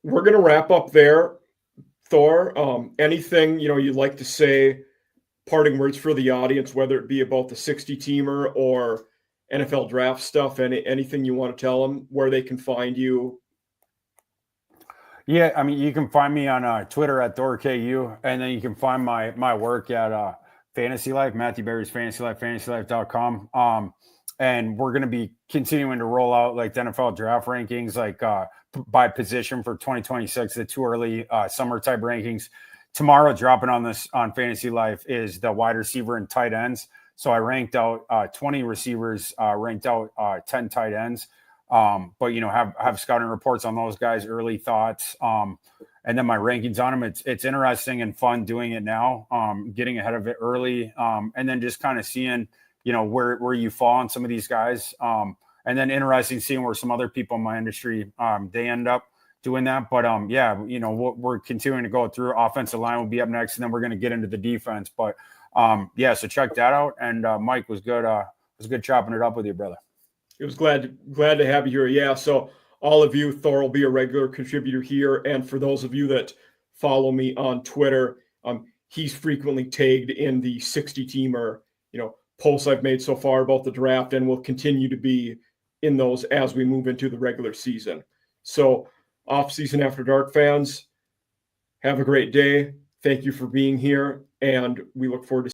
we're going to wrap up there, Thor. Anything, you'd like to say, parting words for the audience, whether it be about the 60-teamer or NFL draft stuff, anything you want to tell them, where they can find you? Yeah, I mean, you can find me on Twitter at ThorKU, and then you can find my work at Fantasy Life, Matthew Berry's Fantasy Life, fantasylife.com. And we're going to be continuing to roll out like the NFL draft rankings, like by position for 2026, the too early summer type rankings. Tomorrow, dropping on Fantasy Life is the wide receiver and tight ends. So I ranked out 20 receivers, ranked out 10 tight ends. But have scouting reports on those guys, early thoughts, and then my rankings on them. It's interesting and fun doing it now, getting ahead of it early, and then just kind of seeing where you fall on some of these guys, and then interesting seeing where some other people in my industry they end up doing that. But we're continuing to go through. Offensive line will be up next, and then we're going to get into the defense. But so check that out. And Mike, was good. It was good chopping it up with you, brother. It was glad to have you here. Yeah. So all of you, Thor will be a regular contributor here. And for those of you that follow me on Twitter, he's frequently tagged in the 60-teamer, posts I've made so far about the draft, and will continue to be in those as we move into the regular season. So Off Season After Dark fans, have a great day. Thank you for being here. And we look forward to